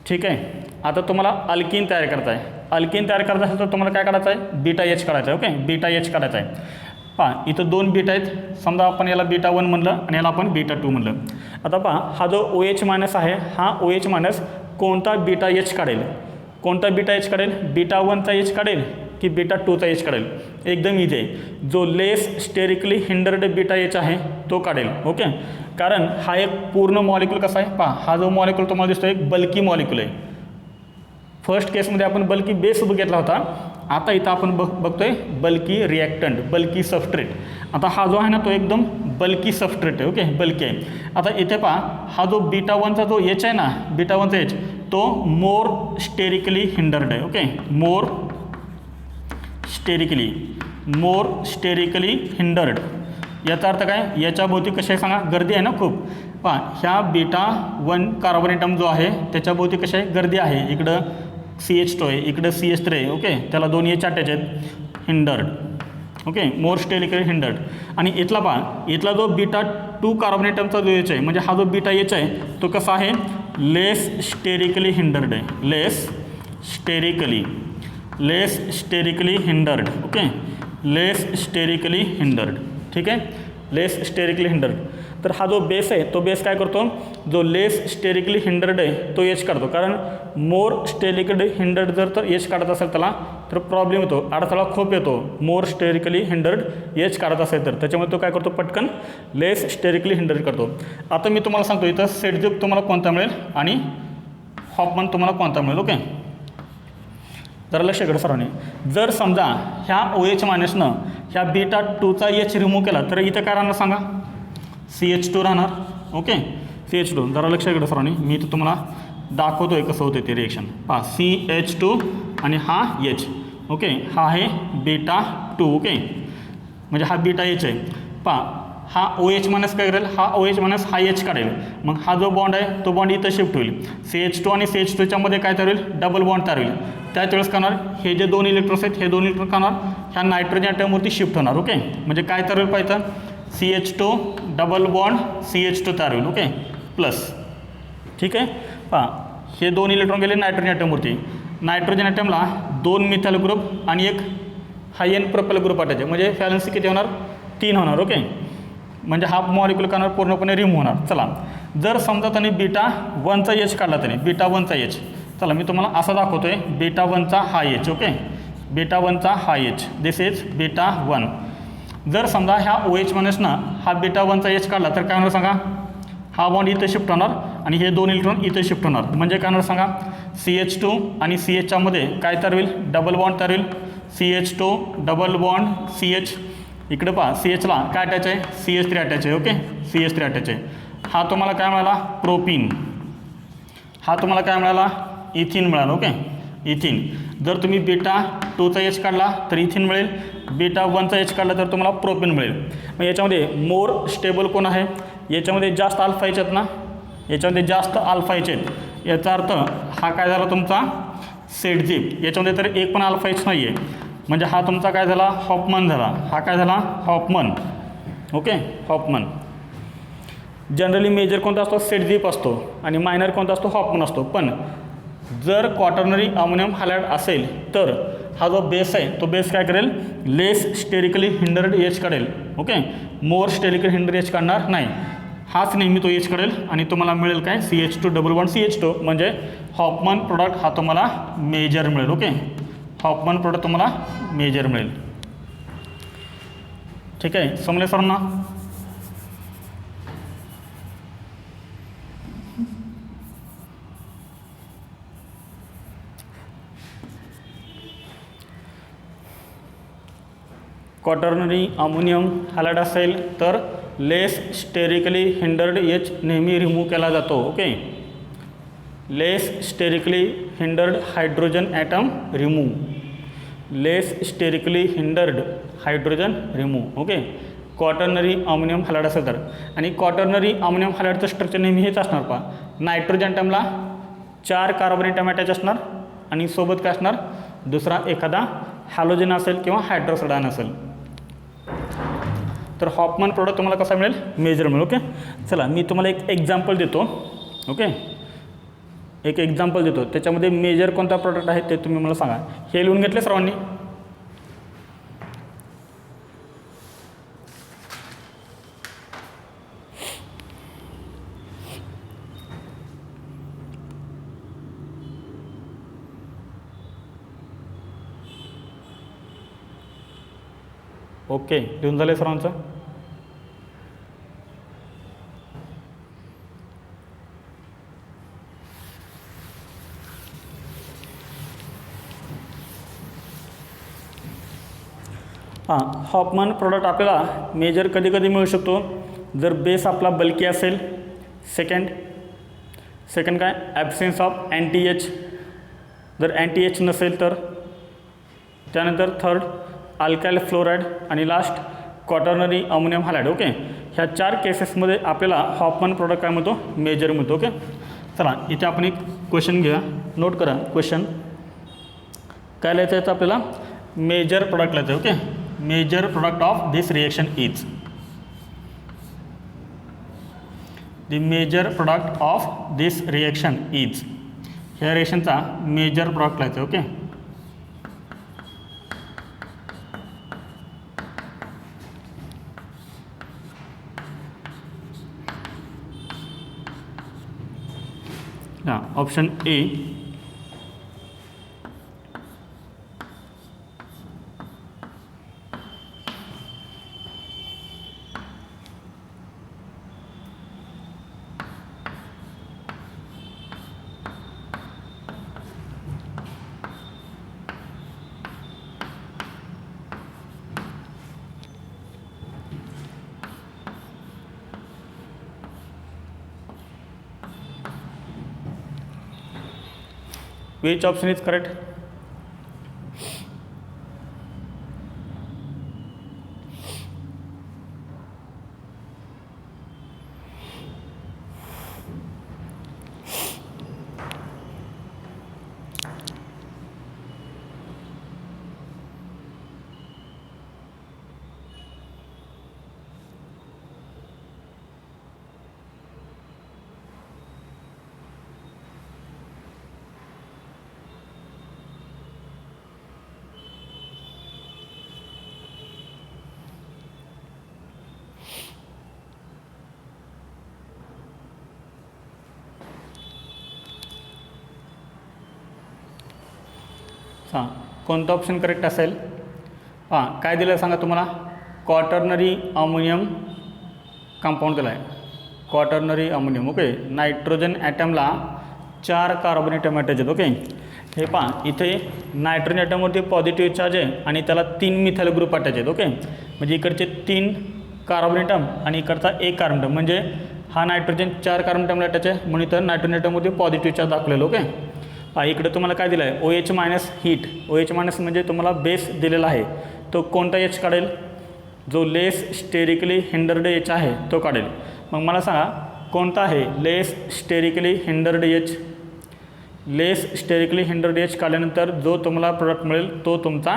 Speaker 1: ठीक आहे. आता तुम्हाला अल्कीन तयार करता आहे. अल्कीन तयार करायचं असेल तर तुम्हाला काय काढायचं आहे, बीटा एच काढायचं आहे. ओके, बीटा एच काढायचं आहे. पहा इथं 2 बीटा आहेत, समजा आपण याला बीटा 1 म्हणलं आणि याला आपण बीटा 2 म्हणलं. आता पहा हा जो OH मायनस आहे, हा OH मायनस कोणता बीटा एच काढेल, कोणता बीटा एच काढेल, बीटा 1चा एच काढेल की बीटा 2चा एच काढेल. एकदम इझी आहे. जो लेस स्टेरिकली हिंडर्ड बीटा एच आहे तो काढेल. ओके, कारण हा एक पूर्ण मॉलिक्यूल कसा आहे पहा, हा जो मॉलिक्यूल तुम्हाला दिसतो एक बल्की मॉलिक्यूल आहे. फर्स्ट केसमध्ये आपण बल्की बेस घेतला होता, आता इथं आपण बघतोय बल्की रिॲक्टंट, बल्की सबस्ट्रेट. आता हा जो आहे ना तो एकदम बल्की सबस्ट्रेट आहे. ओके, बल्की आहे. आता इथे पहा हा जो बीटा 1चा जो एच आहे ना, बीटा 1चा एच तो मोर स्टेरिकली हिंडर्ड आहे. ओके, मोर स्टेरिकली हिंडर्ड. याचा अर्थ काय, याच्या भोवती कशी आहे सांगा, गर्दी आहे ना खूप. पहा ह्या बीटा 1 कार्बन ॲटम जो आहे त्याच्या भोवती कशी आहे, गर्दी आहे. इकडं CH2 आहे, इकडं CH3 आहे. ओके, त्याला 2 एच अटॅच आहेत, हिंडर्ड. ओके, मोर स्टेरिकली हिंडर्ड. आणि इथला पहा, इथला जो बीटा 2 कार्बन ॲटमचा जो एच आहे, म्हणजे हा जो बीटा एच आहे तो कसा आहे, लेस स्टेरिकली हिंडर्ड आहे. Less sterically hindered. Okay, less sterically hindered. ठीक आहे, लेस स्टेरिकली हिंडर्ड. तर हा जो बेस आहे तो बेस काय करतो, जो लेस स्टेरिकली हिंडर्ड आहे तो एच काढतो. कारण मोर स्टेरिकली हिंडर्ड जर एच काढत असेल त्याला तर प्रॉब्लेम येतो, अडथळा खूप येतो. मोर स्टेरिकली हिंडर्ड एच काढत असेल तर त्याच्यामुळे तो काय करतो, पटकन लेस स्टेरिकली हिंडर्ड करतो. आता मी तुम्हाला सांगतो इथं सेडझिप तुम्हाला कोणता मिळेल आणि हॉफमन तुम्हाला कोणता मिळेल. ओके, जरा लक्ष इकडे सर्वांनी. जर समजा ह्या OH मायनसनं ह्या बीटा 2चा एच रिमूव्ह केला तर इथं काय राहणार सांगा, CH2 राहणार. Okay, CH2. जरा लक्ष इकडे सर्वांनी, मी तर तुम्हाला दाखवतोय कसं होतं ते रिएक्शन. पहा CH2 आणि हा H. ओके, हा आहे बीटा 2. ओके, म्हणजे हा बीटा एच आहे. पहा हा OH मायनस काय करेल, हा OH मायनस हा एच काढेल. मग हा जो बॉन्ड आहे तो बॉन्ड इथं शिफ्ट होईल. CH2 आणि CH2च्या मध्ये काय तयार होईल, डबल बॉन्ड तयार होईल. त्याच वेळेस करणार हे जे 2 इलेक्ट्रॉन्स आहेत हे 2 इलेक्ट्रॉन करणार ह्या नायट्रोजन ॲटमवरती शिफ्ट होणार. ओके, म्हणजे काय तयार होईल पाहिजे, CH2 डबल बॉन्ड CH2 तयार होईल. Okay, plus. ठीक आहे. पहा हे 2 इलेक्ट्रॉन गेले नायट्रोजन ॲटमवरती. नायट्रोजन ॲटमला 2 मिथाइल ग्रुप आणि एक हायन प्रोपेल ग्रुप अटायचे, म्हणजे व्हॅलन्सी किती होणार, 3 होणार. ओके, म्हणजे हा मॉलिक्यूल करणार पूर्णपणे रिमूव्ह होणार. चला, जर समजा त्यांनी बीटा 1चा एच काढला त्याने, बीटा 1चा एच. चला मी तुम्हाला असं दाखवतोय, बीटा 1चा हा एच. ओके, बीटा 1चा हा एच, दिस इज बीटा 1. जर समजा ह्या OH मायनसनं हा बीटा 1चा एच काढला तर काय होणार सांगा, हा बॉन्ड इथं शिफ्ट होणार आणि हे 2 इलेक्ट्रॉन इथं शिफ्ट होणार. म्हणजे काय होणार सांगा, CH2 आणि CHच्या मध्ये काय तयार होईल, डबल बॉन्ड तयार होईल. CH2 double bond CH. इकडे पहा CHला काय अटॅच आहे, CH3 अटॅच आहे. ओके, CH3 अटॅच आहे. हा तुम्हाला काय मिळाला, प्रोपीन. हा तुम्हाला काय मिळाला, इथिन मिळाला. ओके, इथिन. जर तुम्ही बीटा 2चा एच काढला तर इथिन मिळेल, बीटा 1चा एच काढला तर तुम्हाला प्रोपीन मिळेल. मग याच्यामध्ये मोर स्टेबल कोण आहे, याच्यामध्ये जास्त अल्फा एच आहेत ना, याच्यामध्ये जास्त अल्फा एच आहेत. याचा अर्थ हा काय झाला तुमचा सेडझिप. याच्यामध्ये तर एक पण अल्फा एच नाही आहे, म्हणजे हा तुमचा काय झाला, हॉफमन झाला. हा काय झाला, Hofmann. Okay, Hofmann. Generally major कोणता असतो, सेडझिप असतो आणि मायनर कोणता असतो, हॉफमन असतो. पण जर क्वाटर्नरी अमोनियम हॅलाइड असेल तर हा जो बेस आहे तो बेस काय करेल, लेस स्टेरिकली हिंडर्ड एच काढेल. ओके, मोर स्टेरिकली हिंडर्ड एच काढणार नाही. हाच नेहमी तो एच काढेल आणि तुम्हाला मिळेल काय, CH2 डबल बॉन्ड CH2. म्हणजे हॉफमन प्रोडक्ट हा तुम्हाला मेजर मिळेल. ओके, हॉफमन प्रोडक्ट तुम्हाला मेजर मिळेल. ठीक आहे, समजले सर्वांना. क्वाटर्नरी अमोनियम हॅलाइड असेल तर लेस स्टेरिकली हिंडर्ड एच नेहमी रिमूव्ह केला जातो. Okay, less sterically hindered hydrogen atom remove, less sterically hindered hydrogen remove. Okay, quaternary ammonium halide असेल तर. आणि क्वाटर्नरी अमोनियम हॅलाइडचं स्ट्रक्चर नेहमी हेच असणार. पहा, नायट्रोजन ॲटमला 4 कार्बन ॲटम अटॅच असणार आणि सोबत काय असणार, दुसरा एखादा हॅलोजन असेल किंवा हायड्रोक्साईड असेल. तर हॉफमन प्रोडक्ट तुम्हाला कसा मिळेल, मेजर मिळेल. ओके, चला मी तुम्हाला एक एक्झाम्पल देतो. ओके, एक एक्झाम्पल देतो, त्याच्यामध्ये मेजर कोणता प्रोडक्ट आहे ते तुम्ही मला सांगा. हे लिहून घेतले सर्वांनी? ओके, लिहून झालं सर्वांचं? हां, हॉफमन प्रोडक्ट आपल्याला मेजर कधी कधी मिळू शकतो जर बेस आपला बल्की असेल. सेकंड काय, ॲब्सेन्स ऑफ अँटी एच, जर अँटी एच नसेल तर. त्यानंतर थर्ड अल्काइल फ्लोराईड आणि last quaternary ammonium halide. Okay, ह्या 4 केसेसमध्ये आपल्याला हॉफमन प्रोडक्ट काय मिळतो, मेजर मिळतो. ओके, चला इथे आपण एक क्वेश्चन घेऊया, नोट करा. क्वेश्चन काय लिहायचं आहे आपल्याला, मेजर प्रोडक्ट लिहायचं. Okay, major product of this reaction is, the major product of this reaction is, ह्या रिएक्शनचा मेजर प्रोडक्ट लिहायचं. ओके, हां, option A. Which option is correct? हां, कोणतं ऑप्शन करेक्ट असेल? हां, काय दिलं सांगा तुम्हाला, क्वाटर्नरी अमोनियम कंपाऊंड दिला आहे, क्वाटर्नरी अमोनियम. ओके, नायट्रोजन ॲटमला 4 कार्बन ॲटम अटॅच आहेत. ओके, हे पहा इथे नायट्रोजन ॲटमवरती पॉझिटिव्ह चार्ज आहे आणि त्याला 3 मिथाइल ग्रुप अटॅच आहेत. ओके, म्हणजे इकडचे 3 कार्बन ॲटम आणि इकडचा 1 कार्बन ॲटम, म्हणजे हा नायट्रोजन 4 कार्बन ॲटमला अटॅच आहे म्हणून तर नायट्रोजन ॲटमवरती पॉझिटिव्ह चार्ज दाखवलेलं. ओके, इकडे तुम्हाला काय दिलं आहे, OH minus heat. OH minus म्हणजे तुम्हाला बेस दिलेला आहे, तो कोणता एच काढेल, जो लेस स्टेरिकली हिंडर्ड एच आहे तो काढेल. मग मला सांगा कोणता आहे लेस स्टेरिकली हिंडर्ड एच. लेस स्टेरिकली हिंडर्ड एच काढल्यानंतर जो तुम्हाला प्रोडक्ट मिळेल तो तुमचा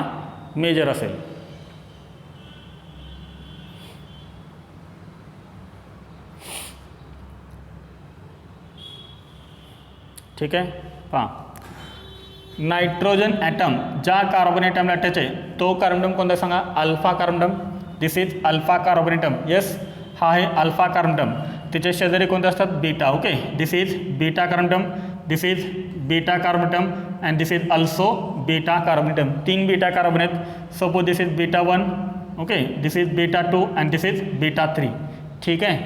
Speaker 1: मेजर असेल. ठीक आहे, पहा नायट्रोजन ॲटम ज्या कार्बन ॲटमला अटॅच आहे तो कार्बन ॲटम कोणता सांगा, alpha carbon atom. This is alpha carbon atom. Yes, हा आहे अल्फा कार्बन ॲटम. त्याच्या शेजारी कोणते असतात, beta. Okay, this is beta carbon atom, this is beta carbon atom and this is also beta carbon atom. 3 beta carbon आहेत. Suppose this is beta 1. Okay, this is beta 2 and this is beta 3. ठीक आहे,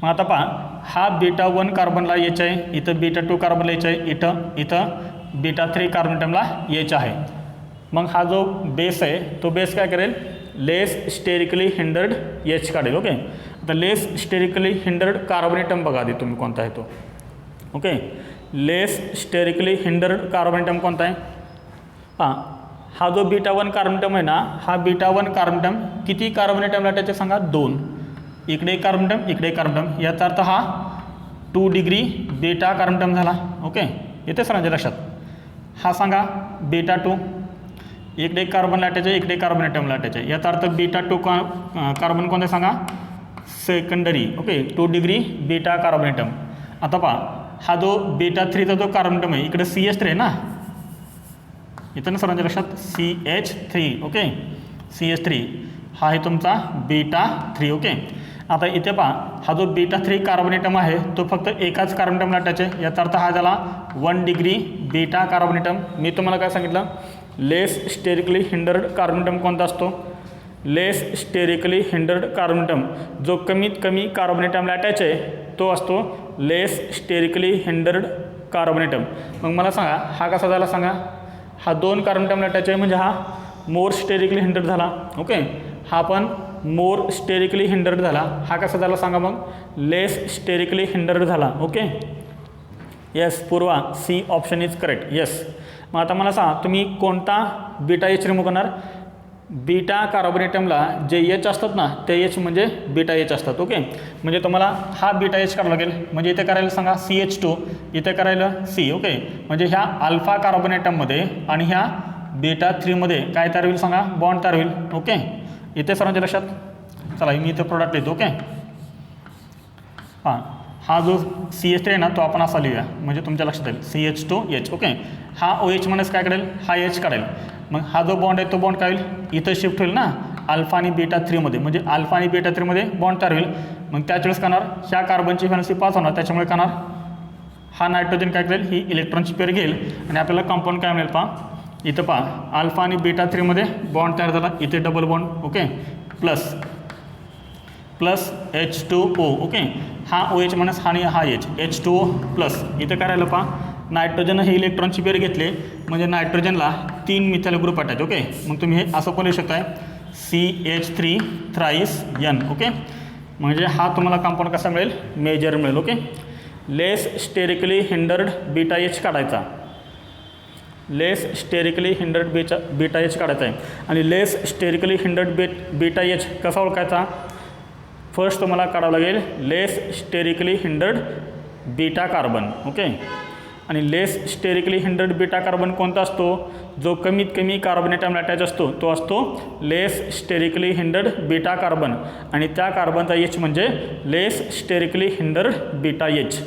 Speaker 1: मग आता पहा हा beta 1 कार्बनला H आहे, इथं beta 2 कार्बनला H आहे, इथं बीटा 3 कार्बन ॲटमला एच आहे. मग हा जो बेस आहे तो बेस काय करेल, लेस स्टेरिकली हिंडर्ड एच काढेल. ओके, आता लेस स्टेरिकली हिंडर्ड कार्बन ॲटम बघा आधी तुम्ही कोणता आहे तो. Okay, less sterically hindered carbon atom कोणता आहे. हां, हा जो बीटा 1 कार्बन ॲटम आहे ना, हा बीटा 1 कार्बन ॲटम किती कार्बन ॲटमला अटॅच आहे सांगा, 2. इकडे एक कार्बन ॲटम, इकडे एक कार्बन ॲटम, याचा अर्थ हा 2 डिग्री बीटा कार्बन ॲटम झाला. ओके, येते सरांच्या लक्षात. हा सांगा बीटा 2. इकडे एक कार्बन अटॅच आहे, इकडे कार्बन ॲटम अटॅच आहे. याचा अर्थ बीटा 2 कार्बन कोणता सांगा, secondary. Okay, 2 degree beta carbon atom. आता पहा हा जो बीटा 3चा जो कार्बन ॲटम आहे, इकडे CH3 आहे ना, इथं ना सर्वांच्या लक्षात CH3. ओके, CH3 हा आहे तुमचा बीटा 3. ओके, आता इथे पहा हा जो बीटा 3 कार्बन ॲटम आहे तो फक्त एकाच कार्बन ॲटमला अटॅच आहे. याचा अर्थ हा झाला 1 डिग्री बीटा कार्बन ॲटम. मी तुम्हाला काय सांगितलं, लेस स्टेरिकली हिंडर्ड कार्बन ॲटम कोणता असतो, लेस स्टेरिकली हिंडर्ड कार्बन ॲटम जो कमीत कमी कार्बन ॲटमला अटॅच आहे तो असतो लेस स्टेरिकली हिंडर्ड कार्बन ॲटम. मग मला सांगा हा कसा झाला सांगा, हा 2 कार्बन ॲटमला अटॅच आहे म्हणजे हा मोर स्टेरिकली हिंडर्ड झाला. ओके, हा पण मोर स्टेरिकली हिंडर्ड झाला. हा कसा झाला सांगा, मग लेस स्टेरिकली हिंडर्ड झाला. Okay, yes Purva, C option is correct. Yes. मग आता मला सांगा तुम्ही कोणता बीटा एच रिमूव्ह करणार, बीटा कार्बन ॲटमला जे एच असतात ना ते एच म्हणजे बीटा एच असतात. ओके, म्हणजे तुम्हाला हा बीटा एच करावा लागेल. म्हणजे इथे करायला सांगा CH2, इथे करायला C. ओके, म्हणजे ह्या अल्फा कार्बन ॲटममध्ये आणि ह्या बीटा 3मध्ये काय तयार होईल सांगा, बॉन्ड तयार होईल. ओके, इथे सर्वांच्या लक्षात. चला मी इथे प्रोडक्ट लिहितो. ओके, हां हा जो CH3 आहे ना तो आपण असा लिहूया म्हणजे तुमच्या लक्षात येईल, CH2H. ओके, हा OH म्हणूनच काय करेल, हा H काढेल. मग हा जो बॉन्ड आहे तो बॉन्ड काय होईल, इथं शिफ्ट होईल ना अल्फा आणि बीटा 3मध्ये, म्हणजे अल्फा आणि बीटा 3मध्ये बॉन्ड तयार होईल. मग त्याच वेळेस करणार ह्या कार्बनची व्हॅलेन्सी 5 होणार, त्याच्यामुळे करणार हा नायट्रोजन काय करेल, ही इलेक्ट्रॉनची पेअर घेईल आणि आपल्याला कंपाऊंड काय मिळेल पहा. इथं पहा अल्फा आणि बीटा 3मध्ये बॉन्ड तयार झाला, इथे double bond. Okay, plus H2O. Okay, हा OH म्हणून हा आणि हा H, H2O प्लस. इथं करायला पहा नायट्रोजन हे इलेक्ट्रॉनची पेअर घेतले म्हणजे नायट्रोजनला 3 मिथाइल ग्रुप अटॅच. ओके, मग तुम्ही हे असं पण लिहू शकताय CH3 थ्राईस N. ओके, म्हणजे हा तुम्हाला कंपाऊंड कसा मिळेल, मेजर मिळेल. Okay, less sterically hindered beta H काढायचा, less sterically hindered beta H काढायचा आहे. आणि less sterically hindered beta H कसा ओळखायचा, फर्स्ट तुम्हाला काढावं लागेल less sterically hindered beta carbon. Okay, आणि less sterically hindered beta carbon कोणता असतो, जो कमीत कमी कार्बन ॲटमला अटॅच असतो तो असतो लेस स्टेरिकली हिंडर्ड बीटा कार्बन. आणि त्या कार्बनचा एच म्हणजे लेस स्टेरिकली हिंडर्ड बीटा एच.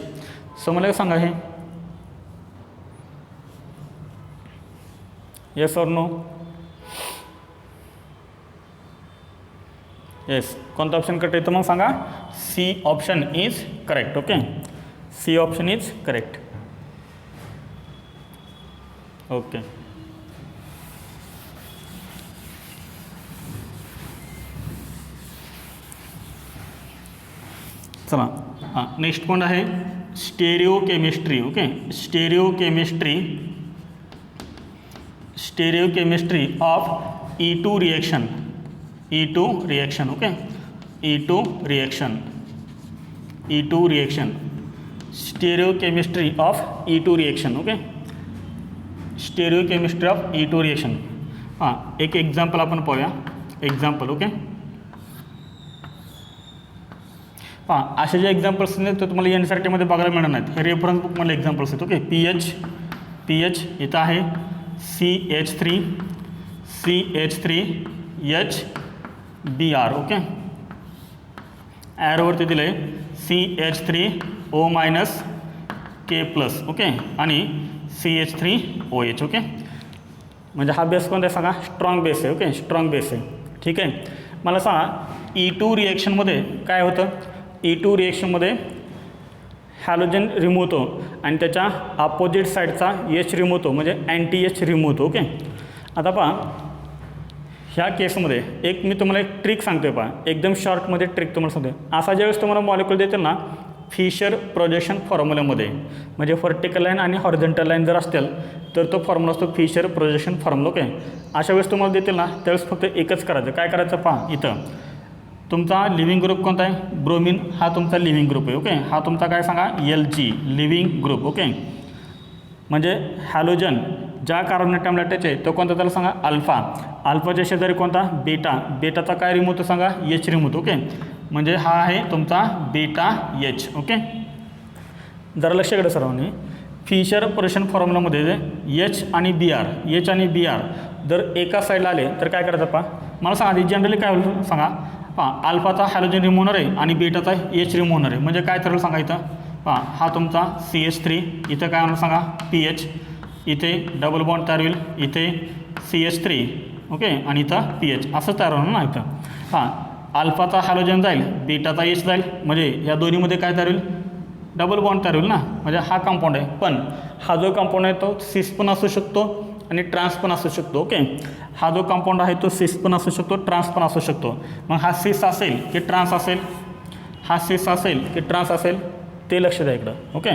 Speaker 1: समजलं सांगा हे, येस और नो. येस, कोणता ऑप्शन करेक्ट आहे तर मग सांगा, C option is correct. Okay, C option is correct. Okay, चला हां नेक्स्ट पॉईंट आहे stereo chemistry. Okay, stereo chemistry of E2 reaction. Okay, E2 reaction stereo chemistry of E2 reaction. Okay, stereo chemistry of E2 reaction. हां एक example आपण पाहूया, example. Okay, हां असे जे एक्झाम्पल्स आहेत ते तुम्हाला NCERTमध्ये बघायला मिळणार नाहीत, हे रेफरन्स बुकमधले एक्झाम्पल्स आहेत. ओके, पीएच इथं आहे CH3HBr. ओके, ॲरोवरती दिलं आहे CH3O- K+. ओके, आणि CH3OH. ओके, म्हणजे हा बेस कोणता आहे सांगा, स्ट्रॉंग बेस आहे. ओके, स्ट्रॉंग बेस आहे. ठीक आहे, मला सांगा E2 रिएक्शनमध्ये काय होतं, E2 रिएक्शनमध्ये हॅलोजन रिमूव्ह होतो आणि त्याच्या अपोजिट साईडचा H रिमूव्ह होतो, म्हणजे अँटी H रिमूव्ह होतो. ओके, आता पहा ह्या केसमध्ये एक मी तुम्हाला एक ट्रिक सांगतो आहे पहा, एकदम शॉर्टमध्ये ट्रिक तुम्हाला सांगतो. असा ज्यावेळेस तुम्हाला मॉलिक्यूल देतील ना फिशर प्रोजेक्शन फॉर्म्युल्यामध्ये, म्हणजे व्हर्टिकल लाईन आणि हॉरिझॉन्टल लाईन जर असतील तर तो फॉर्म्युला असतो फिशर प्रोजेक्शन फॉर्म्युला. ओके, अशा वेळेस तुम्हाला देतील ना त्यावेळेस फक्त एकच करायचं. काय करायचं पहा, इथं तुमचा लिव्हिंग ग्रुप कोणता आहे, ब्रोमिन हा तुमचा लिव्हिंग ग्रुप आहे. ओके, हा तुमचा काय सांगा LG लिव्हिंग ग्रुप. ओके, म्हणजे हॅलोजन ज्या कार्बन ॲटमला अटॅच आहे तो कोणता त्याला सांगा अल्फा. अल्फाच्या शेजारी कोणता बेटाचा काय रिमूव्ह होतो सांगा H रिमूव्ह होतो. ओके, म्हणजे हा आहे तुमचा बीटा H. ओके, जरा लक्ष करा सर्वांनी, फिशर परेशन फॉर्म्युलामध्ये एच आणि बी आर, एच आणि बी आर जर एका साईडला आले तर काय करायचं पहा, मला सांगा आधी जनरली काय होईल सांगा. पहा अल्फाचा हॅलोजन रिमूव्ह होणार आहे आणि बीटाचा एच रिमूव्ह होणार आहे. म्हणजे काय ठरवलं सांगा इथं. पहा हा तुमचा CH3, इथं काय होणार सांगा PH, इथे डबल बॉन्ड तयार होईल, इथे CH3 ओके आणि इथं PH असं तयार होणार ना इथं. हां अल्फाचा हॅलोजन जाईल, बीटाचा एच जाईल, म्हणजे या दोन्हीमध्ये काय तयार होईल, डबल बॉन्ड तयार होईल ना. म्हणजे हा कंपाऊंड आहे. पण हा जो कंपाऊंड आहे तो सिस पण असू शकतो आणि ट्रान्स पण असू शकतो. ओके हा जो कंपाऊंड आहे तो सिस पण असू शकतो, ट्रान्स पण असू शकतो. मग हा सिस असेल की ट्रान्स असेल, हा सिस असेल की ट्रान्स असेल ते लक्ष द्या इकडं. ओके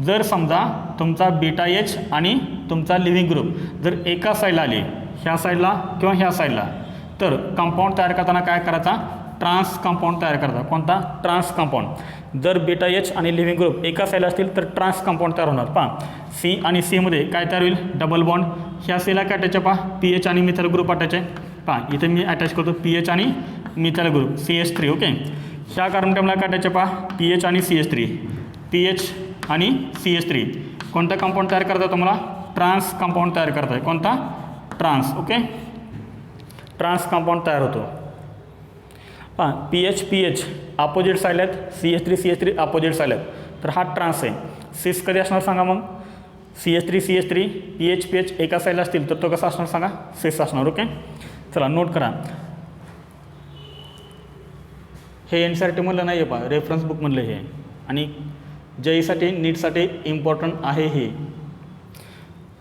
Speaker 1: जर समजा तुमचा बीटा एच आणि तुमचा लिव्हिंग ग्रुप जर एका साईडला आले, ह्या साईडला किंवा ह्या साईडला, तर कंपाऊंड तयार करताना काय करायचा, ट्रान्स कंपाऊंड तयार करायचा. कोणता, ट्रान्स कंपाऊंड. जर बीटा एच आणि लिव्हिंग ग्रुप एका साईडला असतील तर ट्रान्स कंपाऊंड तयार होणार. पहा सी आणि सीमध्ये काय तयार होईल, डबल बॉन्ड. ह्या सीला काय अटॅच आहे पहा, PH आणि मिथाइल ग्रुप अटॅच आहे. पहा इथे मी अटॅच करतो PH आणि मिथाइल ग्रुप CH3. ओके ह्या कार्बन टर्मला काय अटॅच आहे पहा, PH आणि CH3, PH आणि CH3. कोणता कंपाऊंड तयार करता तुम्हाला, ट्रान्स कंपाऊंड तयार करता आहे. कोणता, ट्रान्स. ओके ट्रान्स कंपाऊंड तयार होतो. पहा PH अपोजिट साईड आहेत, CH3 अपोजिट साईड आहेत, तर हा ट्रान्स आहे. सिस कधी असणार सांगा मग, CH3 PH एका साईडला असतील तर तो कसा असणार सांगा, सिस असणार. ओके चला नोट करा. हे NCERT म्हणलं नाही आहे पहा, रेफरन्स बुक म्हणलं हे, आणि JEE नीटसाठी इम्पॉर्टंट आहे हे.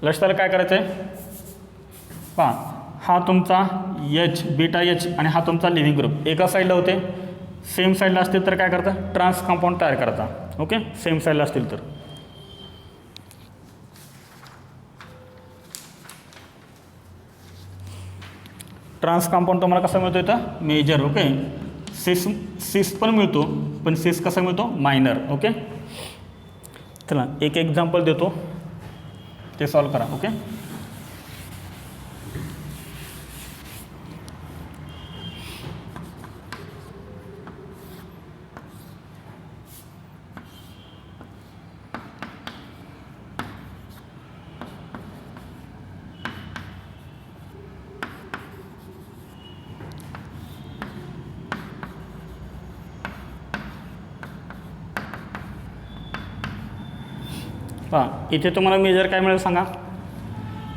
Speaker 1: लक्षात काय करायचं आहे पहा, हा तुमचा एच बीटा एच आणि हा तुमचा लिव्हिंग ग्रुप एका साईडला होते, सेम साईडला असतील तर काय करता, ट्रान्स कंपाऊंड तयार करता. ओके सेम साईडला असतील तर. ट्रान्स कंपाऊंड तुम्हाला कसा मिळतो इथं, मेजर. ओके सिस पण मिळतो, पण सिस कसा मिळतो, मायनर. ओके चला एक एक्झाम्पल देतो, ते सॉल्व करा. ओके पहा इथे तुम्हाला मेजर काय मिळेल सांगा.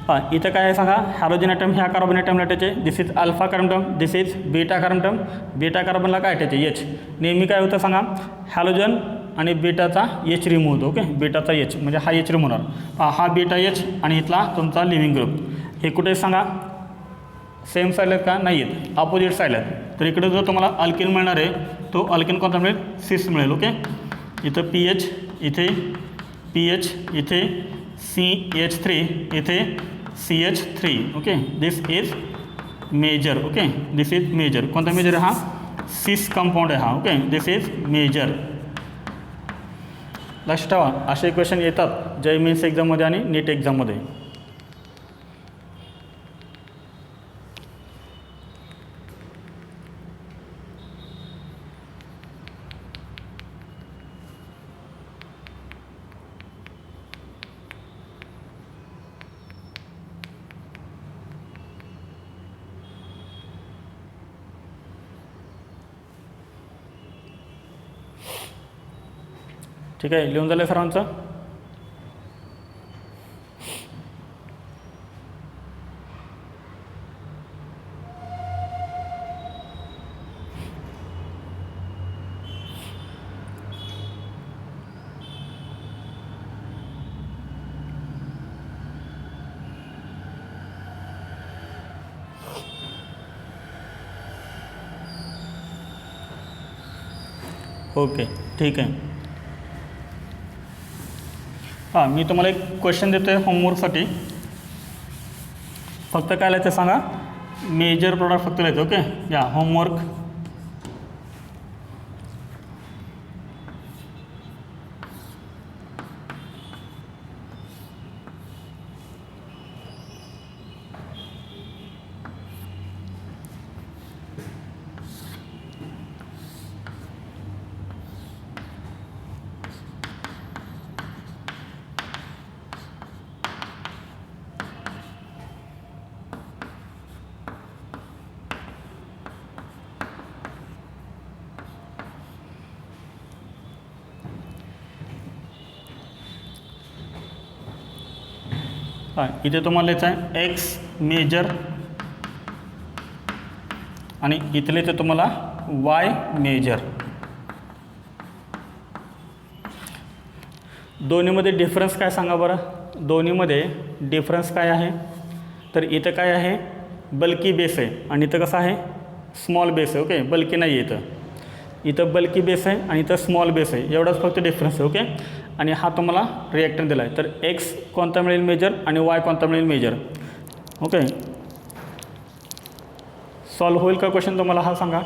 Speaker 1: पहा इथं काय आहे सांगा, हॅलोजन ॲटम ह्या कार्बन ॲटमला अटॅच आहे, this is alpha carbon term, this is beta carbon term. Beta कार्बनला काय अटॅच आहे, एच. नेहमी काय होतं सांगा, हॅलोजन आणि बीटाचा एच रिमूव्ह होतो. ओके बीटाचा एच म्हणजे हा एच रिमूव्ह होणार. पहा हा बीटा एच आणि इथला तुमचा लिव्हिंग ग्रुप, हे कुठे सांगा, सेम साईड आहेत का, नाही आहेत, अपोजिट साईड आहेत. तर इकडे जो तुम्हाला अल्किन मिळणार आहे तो अल्किन कोणता मिळेल, सिस मिळेल. ओके इथं PH, इथे PH, इथे CH3, इथे CH3. Okay this is major. Okay this is major. कोणता मेजर आहे हा, सिस कंपाऊंड आहे हा. Okay this is major. लक्षात ठेवा असे क्वेश्चन येतात JEE मेन्स एक्झाममध्ये आणि नीट एक्झाममध्ये. ठीक आहे लिहून झालं सर्वांचं. ओके ठीक आहे. हां मी तुम्हाला एक क्वेश्चन देतो आहे होमवर्कसाठी. फक्त काय लिहायचं सांगा, मेजर प्रोडक्ट फक्त लिहायचं. ओके या होमवर्क. हां इथे तुम्हाला लिहायचं आहे एक्स मेजर आणि इथले ते तुम्हाला वाय मेजर. दोन्हीमध्ये डिफरन्स काय सांगा बरं. दोन्हीमध्ये डिफरन्स काय आहे तर इथं काय आहे बल्की बेस आहे आणि इथं कसं आहे स्मॉल बेस आहे. ओके बल्की नाही आहे इथं बल्की बेस आहे आणि इथं स्मॉल बेस आहे. एवढाच फक्त डिफरन्स आहे. ओके आणि हा तुम्हाला रिॲक्टंट दिला आहे तर एक्स कोणता मिळेल मेजर आणि वाय कोणता मिळेल मेजर. ओके सॉल्व होईल का क्वेश्चन तुम्हाला हा सांगा.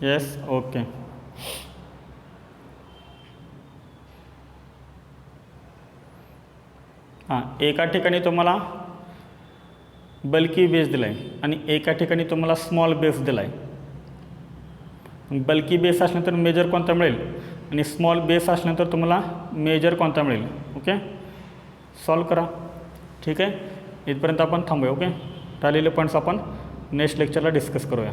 Speaker 1: Yes okay. हां एका ठिकाणी तुम्हाला बल्की बेस दिला आहे आणि एका ठिकाणी तुम्हाला स्मॉल बेस दिला आहे. बल्की बेस असल्यानंतर मेजर कोणता मिळेल आणि स्मॉल बेस असल्यानंतर तुम्हाला मेजर कोणता मिळेल. ओके सॉल्व करा. ठीक आहे इथपर्यंत आपण थांबूया. ओके राहिलेले पॉईंट्स आपण नेक्स्ट लेक्चरला डिस्कस करूया.